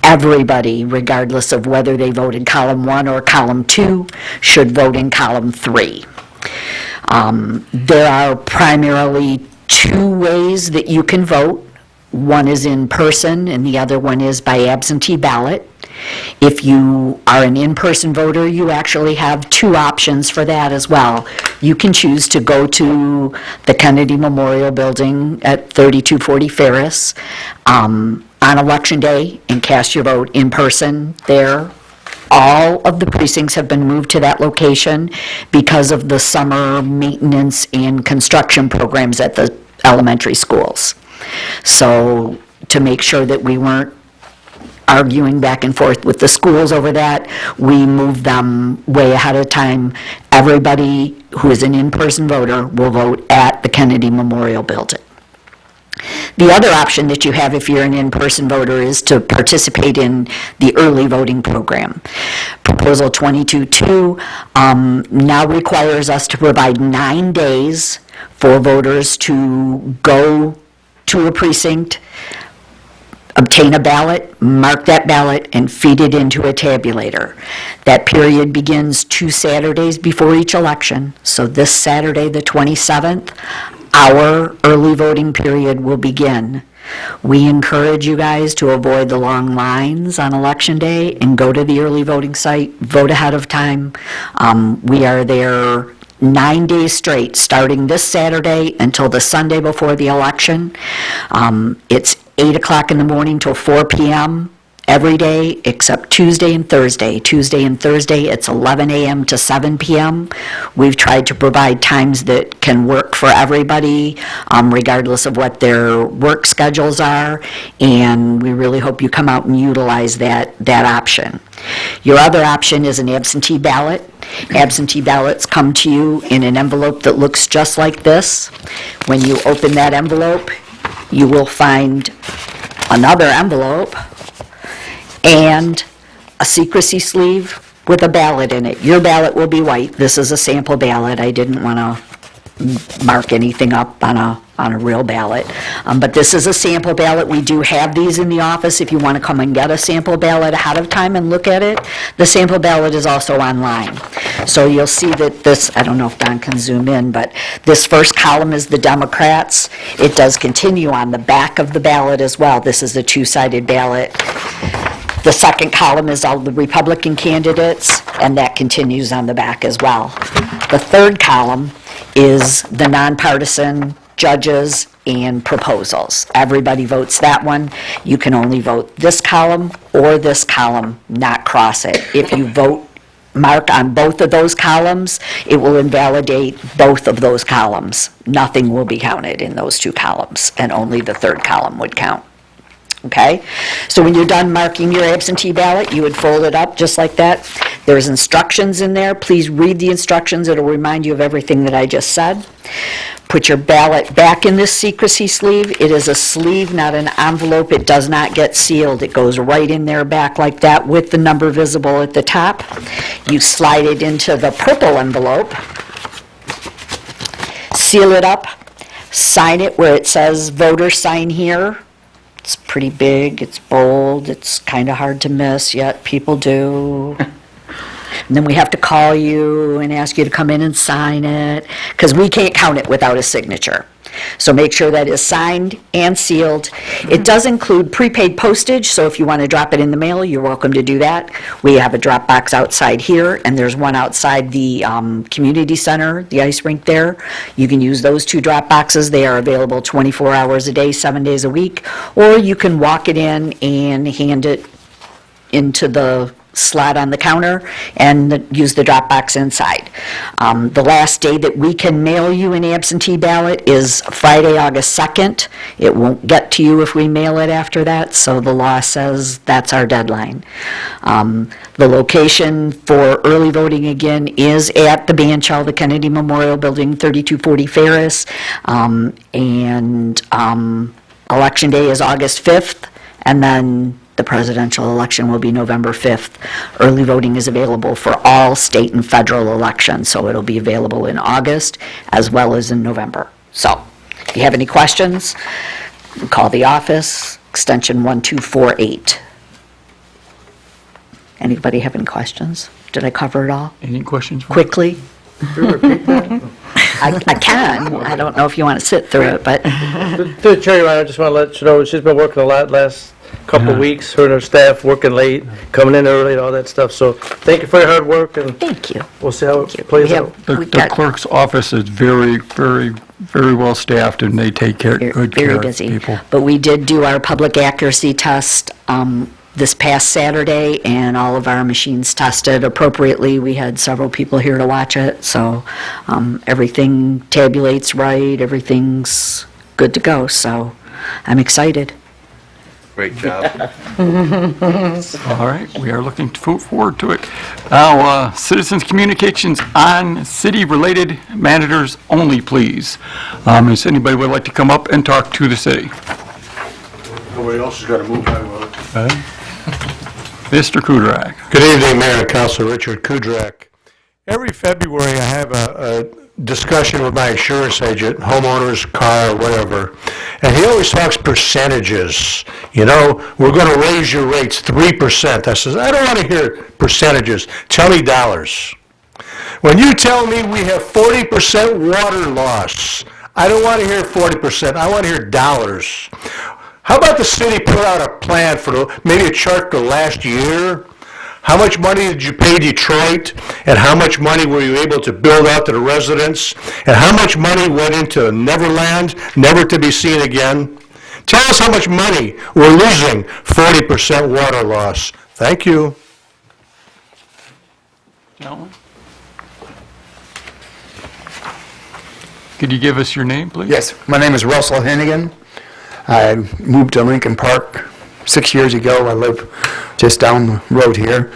Everybody, regardless of whether they vote in column 1 or column 2, should vote in column 3. There are primarily two ways that you can vote. One is in person and the other one is by absentee ballot. If you are an in-person voter, you actually have two options for that as well. You can choose to go to the Kennedy Memorial Building at 3240 Ferris on Election Day and cast your vote in person there. All of the precincts have been moved to that location because of the summer maintenance and construction programs at the elementary schools. So to make sure that we weren't arguing back and forth with the schools over that, we moved them way ahead of time. Everybody who is an in-person voter will vote at the Kennedy Memorial Building. The other option that you have if you're an in-person voter is to participate in the early voting program. Proposal 22-2 now requires us to provide 9 days for voters to go to a precinct, obtain a ballot, mark that ballot, and feed it into a tabulator. That period begins 2 Saturdays before each election. So this Saturday, the 27th, our early voting period will begin. We encourage you guys to avoid the long lines on Election Day and go to the early voting site, vote ahead of time. We are there 9 days straight, starting this Saturday until the Sunday before the election. It's 8 o'clock in the morning till 4 p.m. every day except Tuesday and Thursday. Tuesday and Thursday, it's 11 a.m. to 7 p.m. We've tried to provide times that can work for everybody, regardless of what their work schedules are, and we really hope you come out and utilize that option. Your other option is an absentee ballot. Absentee ballots come to you in an envelope that looks just like this. When you open that envelope, you will find another envelope and a secrecy sleeve with a ballot in it. Your ballot will be white. This is a sample ballot. I didn't want to mark anything up on a real ballot. But this is a sample ballot. We do have these in the office if you want to come and get a sample ballot ahead of time and look at it. The sample ballot is also online. So you'll see that this, I don't know if Don can zoom in, but this first column is the Democrats. It does continue on the back of the ballot as well. This is a two-sided ballot. The second column is all the Republican candidates, and that continues on the back as well. The third column is the nonpartisan judges and proposals. Everybody votes that one. You can only vote this column or this column, not cross it. If you vote mark on both of those columns, it will invalidate both of those columns. Nothing will be counted in those two columns, and only the third column would count. Okay? So when you're done marking your absentee ballot, you would fold it up just like that. There's instructions in there. Please read the instructions. It'll remind you of everything that I just said. Put your ballot back in this secrecy sleeve. It is a sleeve, not an envelope. It does not get sealed. It goes right in there back like that with the number visible at the top. You slide it into the purple envelope, seal it up, sign it where it says voter sign here. It's pretty big, it's bold, it's kind of hard to miss, yet people do. And then we have to call you and ask you to come in and sign it, because we can't count it without a signature. So make sure that is signed and sealed. It does include prepaid postage, so if you want to drop it in the mail, you're welcome to do that. We have a drop box outside here, and there's one outside the community center, the ice rink there. You can use those two drop boxes. They are available 24 hours a day, 7 days a week, or you can walk it in and hand it into the slot on the counter and use the drop box inside. The last day that we can mail you an absentee ballot is Friday, August 2nd. It won't get to you if we mail it after that, so the law says that's our deadline. The location for early voting again is at the Banchall, the Kennedy Memorial Building, 3240 Ferris, and Election Day is August 5th, and then the presidential election will be November 5th. Early voting is available for all state and federal elections, so it'll be available in August as well as in November. So, if you have any questions, call the office, extension 1248. Anybody have any questions? Did I cover it all? Any questions? Quickly? I can. I don't know if you want to sit through it, but To the Chair, I just want to let you know, she's been working a lot last couple of weeks, her and her staff working late, coming in early and all that stuff, so thank you for your hard work, and thank you. we'll see how it plays out. The clerk's office is very, very, very well staffed, and they take good care Very of busy. people. But we did do our public accuracy test this past Saturday, and all of our machines tested appropriately. We had several people here to watch it, so everything tabulates right, everything's good to go, so I'm excited. Great job. All right, we are looking forward to it. Now, citizens' communications on city-related matters only, please. If anybody would like to come up and talk to the city. Nobody else has got to move, I will. Mr. Kudrack. Good evening, Mayor and Councilor Richard Kudrak. Every February, I have a discussion with my insurance agent, homeowner's car, whatever, and he always talks percentages. You know, we're going to raise your rates 3%. I says, I don't want to hear percentages. Tell me dollars. When you tell me we have 40% water loss, I don't want to hear 40%. I want to hear dollars. How about the city put out a plan for maybe a chart the last year? How much money did you pay Detroit, and how much money were you able to build out to the residents, and how much money went into Neverland, never to be seen again? Tell us how much money we're losing, 40% water loss. Thank you. Gentlemen? Could you give us your name, please? Yes, my name is Russell Hennigan. I moved to Lincoln Park 6 years ago. I live just down the road here.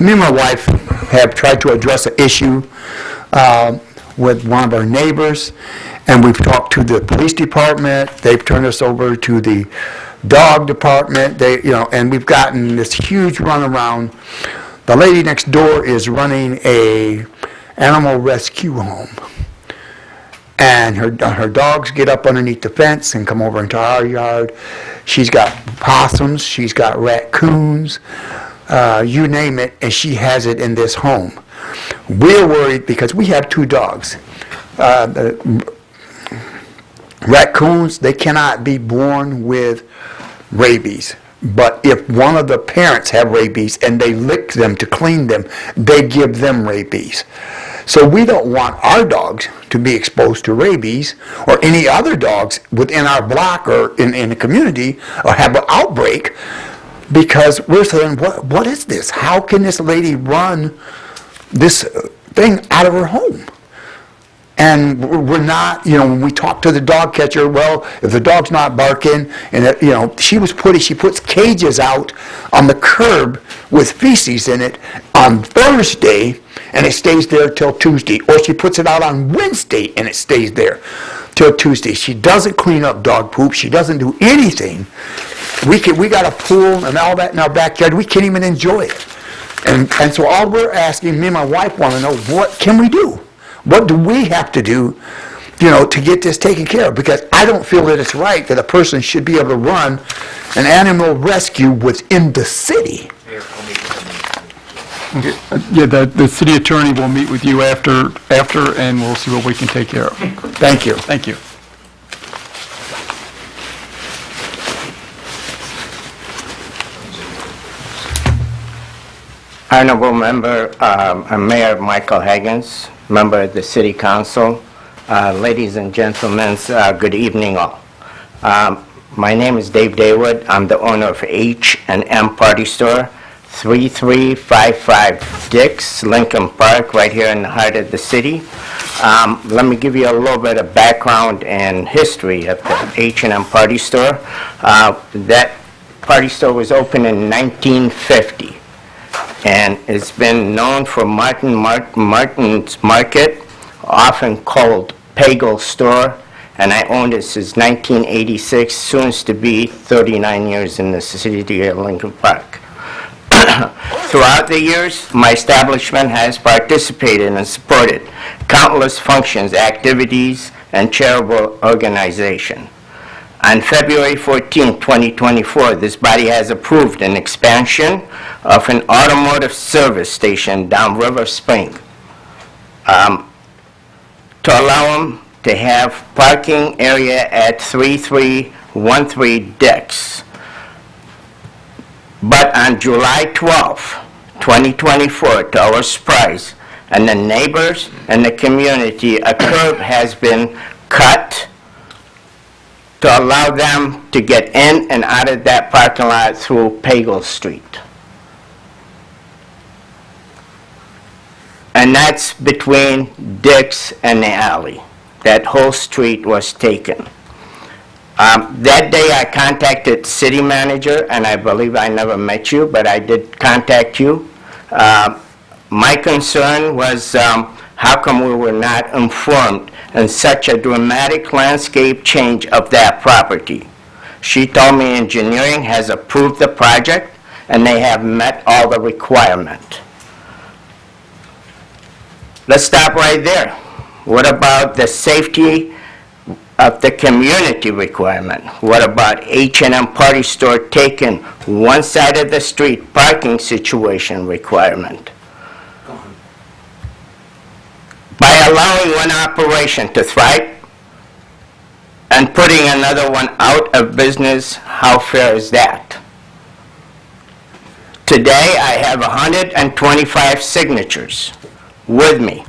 Me and my wife have tried to address an issue with one of our neighbors, and we've talked to the police department. They've turned us over to the dog department. And we've gotten this huge runaround. The lady next door is running a animal rescue home. And her dogs get up underneath the fence and come over into our yard. She's got possums, she's got raccoons, you name it, and she has it in this home. We're worried because we have 2 dogs. Raccoons, they cannot be born with rabies. But if one of the parents have rabies and they lick them to clean them, they give them rabies. So we don't want our dogs to be exposed to rabies or any other dogs within our block or in the community or have an outbreak, because we're saying, what is this? How can this lady run this thing out of her home? And we're not, when we talk to the dog catcher, well, if the dog's not barking, and she puts cages out on the curb with feces in it on Thursday, and it stays there till Tuesday. Or she puts it out on Wednesday, and it stays there till Tuesday. She doesn't clean up dog poop. She doesn't do anything. We got a pool and all that in our backyard. We can't even enjoy it. And so all we're asking, me and my wife want to know, what can we do? What do we have to do, to get this taken care of? Because I don't feel that it's right that a person should be able to run an animal rescue within the city. Yeah, the city attorney will meet with you after, and we'll see what we can take care of. Thank you. Thank you. Honorable Member, I'm Mayor Michael Higgins, member of the City Council. Ladies and gentlemen, good evening all. My name is Dave Daywood. I'm the owner of H&M Party Store, 3355 Dix, Lincoln Park, right here in the heart of the city. Let me give you a little bit of background and history of the H&M Party Store. That party store was opened in 1950. And it's been known for Martin's Market, often called Pagel Store, and I owned it since 1986, soon to be 39 years in the city of Lincoln Park. Throughout the years, my establishment has participated and supported countless functions, activities, and charitable organizations. On February 14, 2024, this body has approved an expansion of an automotive service station down River Spring to allow them to have parking area at 3313 Dix. But on July 12, 2024, to our surprise, and the neighbors and the community, a curb has been cut to allow them to get in and out of that parking lot through Pagel Street. And that's between Dix and the alley. That whole street was taken. That day I contacted city manager, and I believe I never met you, but I did contact you. My concern was how come we were not informed in such a dramatic landscape change of that property. She told me engineering has approved the project and they have met all the requirements. Let's stop right there. What about the safety of the community requirement? What about H&M Party Store taking one side of the street parking situation requirement? By allowing one operation to thrive and putting another one out of business, how fair is that? Today, I have 125 signatures with me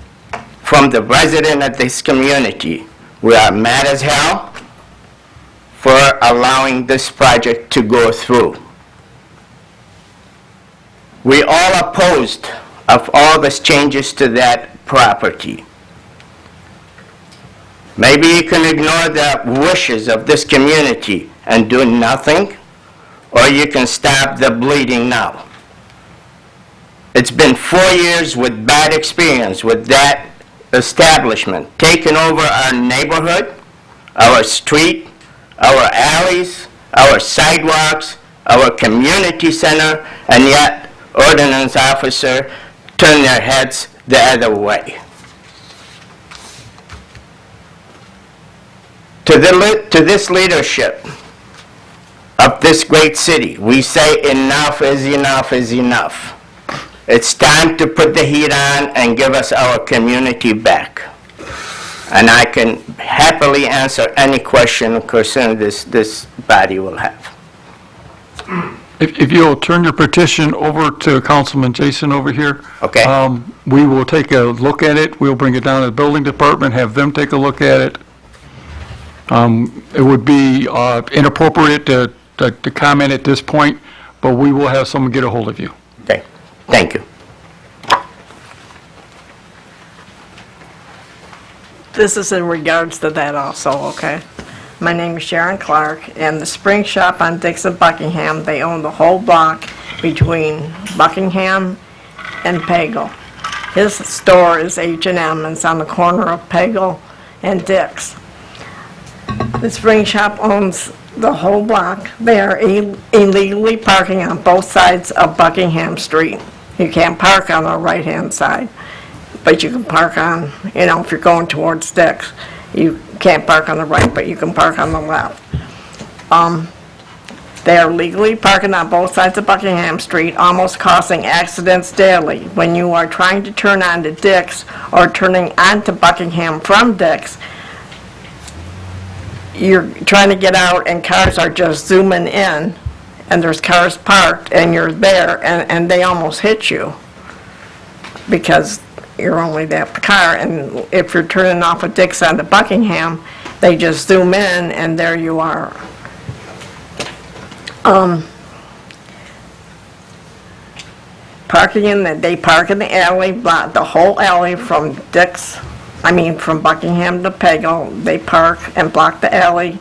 from the resident of this community. We are mad as hell for allowing this project to go through. We all opposed of all these changes to that property. Maybe you can ignore the wishes of this community and do nothing, or you can stop the bleeding now. It's been 4 years with bad experience with that establishment, taking over our neighborhood, our street, our alleys, our sidewalks, our community center, and yet ordinance officer turn their heads the other way. To this leadership of this great city, we say enough is enough is enough. It's time to put the heat on and give us our community back. And I can happily answer any question concerning this body will have. If you'll turn your petition over to Councilman Jason over here. Okay. We will take a look at it. We'll bring it down to the building department, have them take a look at it. It would be inappropriate to comment at this point, but we will have someone get a hold of you. Okay, thank you. This is in regards to that also, okay? My name is Sharon Clark, and the Spring Shop on Dixon Buckingham, they own the whole block between Buckingham and Pagel. His store is H&M, and it's on the corner of Pagel and Dick's. The Spring Shop owns the whole block. They are illegally parking on both sides of Buckingham Street. You can't park on the right-hand side, but you can park on, if you're going towards Dick's. You can't park on the right, but you can park on the left. They are legally parking on both sides of Buckingham Street, almost causing accidents daily. When you are trying to turn onto Dick's or turning onto Buckingham from Dick's, you're trying to get out and cars are just zooming in, and there's cars parked and you're there, and they almost hit you because you're only that car. And if you're turning off of Dick's onto Buckingham, they just zoom in and there you are. They park in the alley, block the whole alley from from Buckingham to Pagel. They park and block the alley.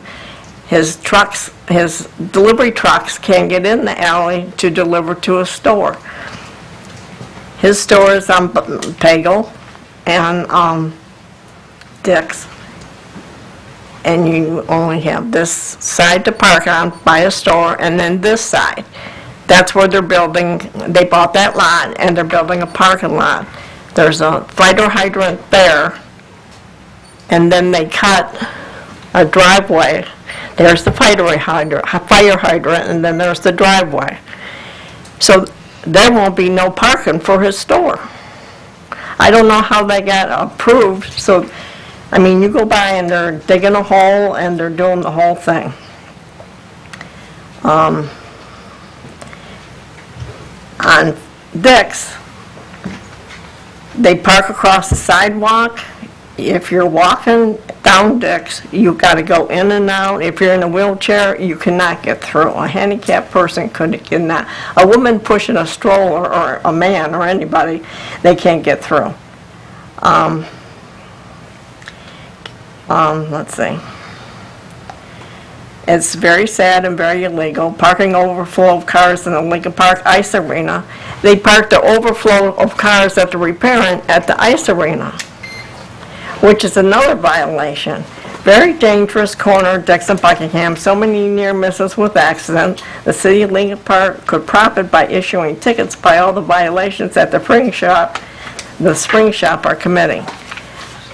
His delivery trucks can't get in the alley to deliver to a store. His store is on Pagel and Dick's. And you only have this side to park on by a store, and then this side. That's where they're building, they bought that lot, and they're building a parking lot. There's a fire hydrant there, and then they cut a driveway. There's the fire hydrant, and then there's the driveway. So there won't be no parking for his store. I don't know how they got approved, so, you go by and they're digging a hole and they're doing the whole thing. On Dick's, they park across the sidewalk. If you're walking down Dick's, you've got to go in and out. If you're in a wheelchair, you cannot get through. A handicapped person cannot. A woman pushing a stroller or a man or anybody, they can't get through. Let's see. It's very sad and very illegal. Parking overflow of cars in the Lincoln Park Ice Arena. They park the overflow of cars that they're repairing at the ice arena, which is another violation. Very dangerous corner, Dixon Buckingham. So many near misses with accidents. The city of Lincoln Park could profit by issuing tickets by all the violations that the Spring Shop are committing.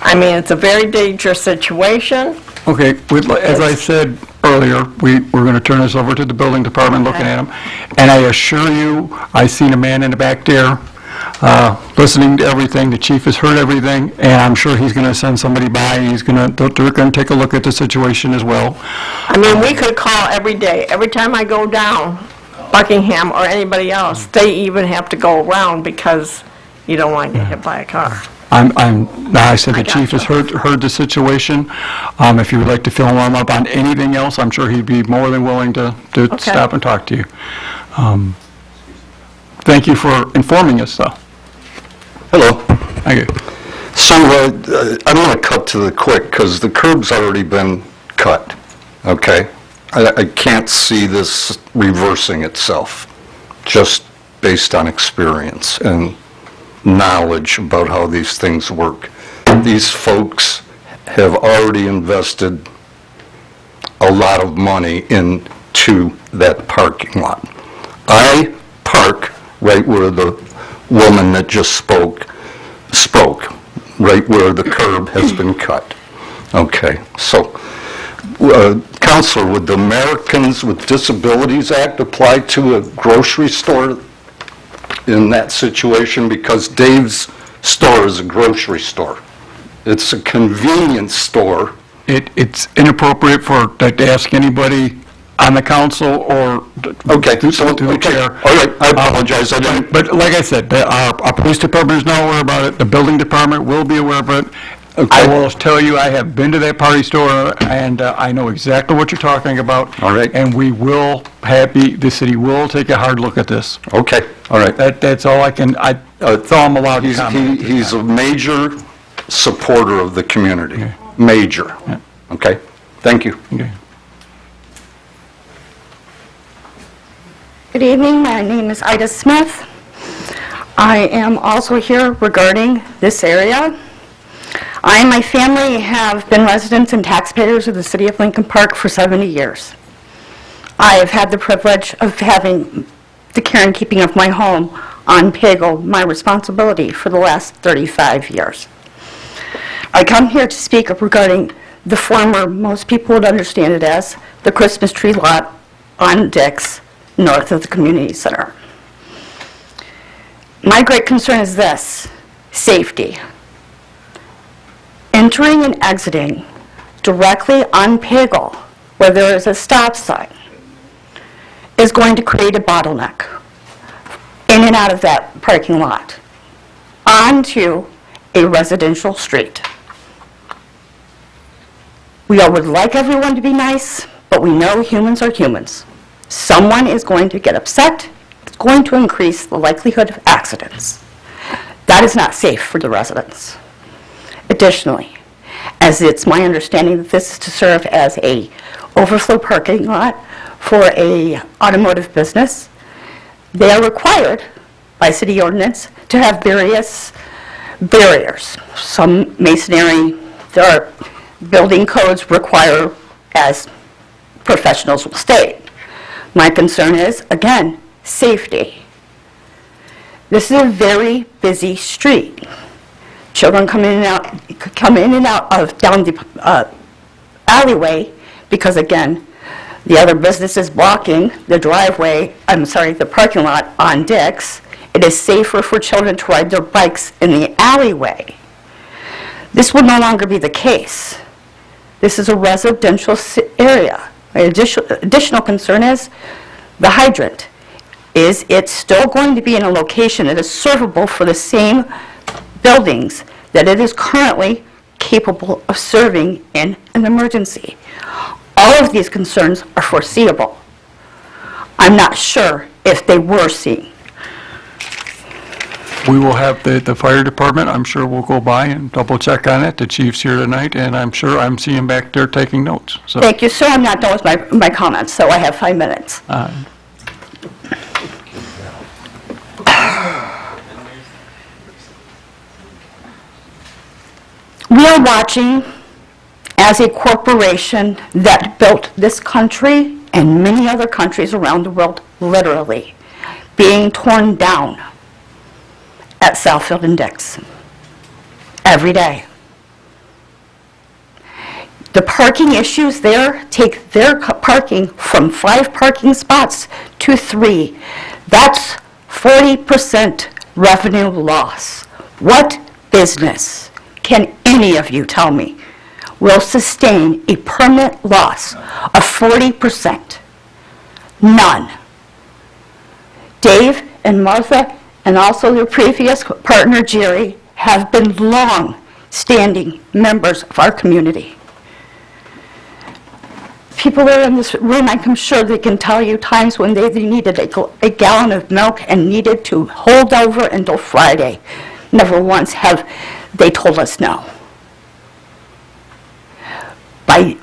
It's a very dangerous situation. Okay, as I said earlier, we're going to turn this over to the building department, looking at them. And I assure you, I seen a man in the back there listening to everything. The chief has heard everything, and I'm sure he's going to send somebody by, and they're going to take a look at the situation as well. We could call every day. Every time I go down Buckingham or anybody else, they even have to go around because you don't want to get hit by a car. I said the chief has heard the situation. If you would like to fill him up on anything else, I'm sure he'd be more than willing to stop and talk to you. Thank you for informing us, though. Hello. Thank you. So I'm going to cut to the quick because the curb's already been cut, okay? I can't see this reversing itself, just based on experience and knowledge about how these things work. These folks have already invested a lot of money into that parking lot. I park right where the woman that just spoke, right where the curb has been cut. Okay, so, Counselor, would the Americans with Disabilities Act apply to a grocery store in that situation? Because Dave's store is a grocery store. It's a convenience store. It's inappropriate to ask anybody on the council or Okay, to so, the okay, chair. all right, I apologize, I didn't, But like I said, our police department is now aware about it, the building department will be aware of it. I will tell you, I have been to that party store, and I know exactly what you're talking about. All right. And we will the city will take a hard look at this. okay, all right. That's all that's all I'm allowed to comment. He's a major supporter of the community, major. Okay, thank you. Okay. Good evening, my name is Ida Smith. I am also here regarding this area. I and my family have been residents and taxpayers of the city of Lincoln Park for 70 years. I have had the privilege of having the care and keeping of my home on Pagel my responsibility for the last 35 years. I come here to speak regarding the former, most people would understand it as, the Christmas tree lot on Dix, north of the community center. My great concern is this: safety. Entering and exiting directly on Pagel, where there is a stop sign, is going to create a bottleneck in and out of that parking lot onto a residential street. We all would like everyone to be nice, but we know humans are humans. Someone is going to get upset. It's going to increase the likelihood of accidents. That is not safe for the residents. Additionally, as it's my understanding that this is to serve as a overflow parking lot for a automotive business, they are required by city ordinance to have various barriers. Some masonry, there are building codes require, as professionals will state. My concern is, again, safety. This is a very busy street. Children come in and out of down the alleyway because, again, the other business is blocking the the parking lot on Dix. It is safer for children to ride their bikes in the alleyway. This will no longer be the case. This is a residential area. My additional concern is the hydrant. Is it still going to be in a location that is servable for the same buildings that it is currently capable of serving in an emergency? All of these concerns are foreseeable. I'm not sure if they were seen. We will have the fire department, I'm sure will go by and double check on it. The chief's here tonight, and I'm sure I'm seeing him back there taking notes. So, Thank you, sir. I'm not done with my comments, so I have 5 minutes. We are watching as a corporation that built this country and many other countries around the world, literally, being torn down at Southfield and Dix every day. The parking issues there take their parking from 5 parking spots to 3. That's 40% revenue loss. What business, can any of you tell me, will sustain a permanent loss of 40%? None. Dave and Martha and also their previous partner Jerry have been long-standing members of our community. People that are in this room, I'm sure they can tell you times when they needed a gallon of milk and needed to hold over until Friday. Never once have they told us no. By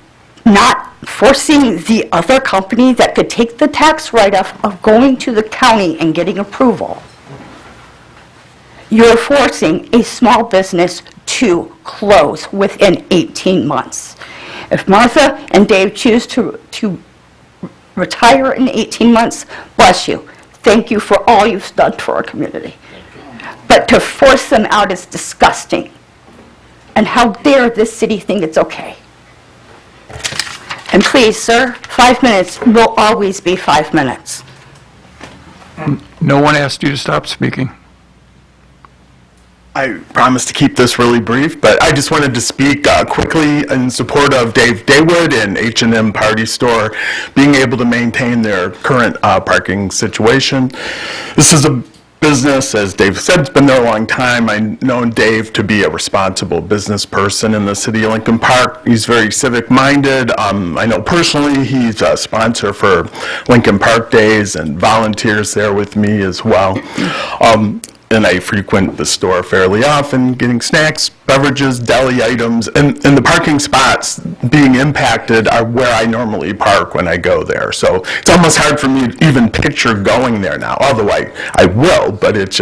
not foreseeing the other company that could take the tax write-off of going to the county and getting approval, you're forcing a small business to close within 18 months. If Martha and Dave choose to retire in 18 months, bless you. Thank you for all you've done for our community. But to force them out is disgusting. And how dare this city think it's okay? And please, sir, 5 minutes will always be 5 minutes. no one asked you to stop speaking. I promise to keep this really brief, but I just wanted to speak quickly in support of Dave Daywood and H&M Party Store being able to maintain their current parking situation. This is a business, as Dave said, it's been there a long time. I've known Dave to be a responsible business person in the city of Lincoln Park. He's very civic-minded. I know personally he's a sponsor for Lincoln Park Days and volunteers there with me as well. And I frequent the store fairly often, getting snacks, beverages, deli items, and the parking spots being impacted are where I normally park when I go there. So it's almost hard for me to even picture going there now, although I will, but it's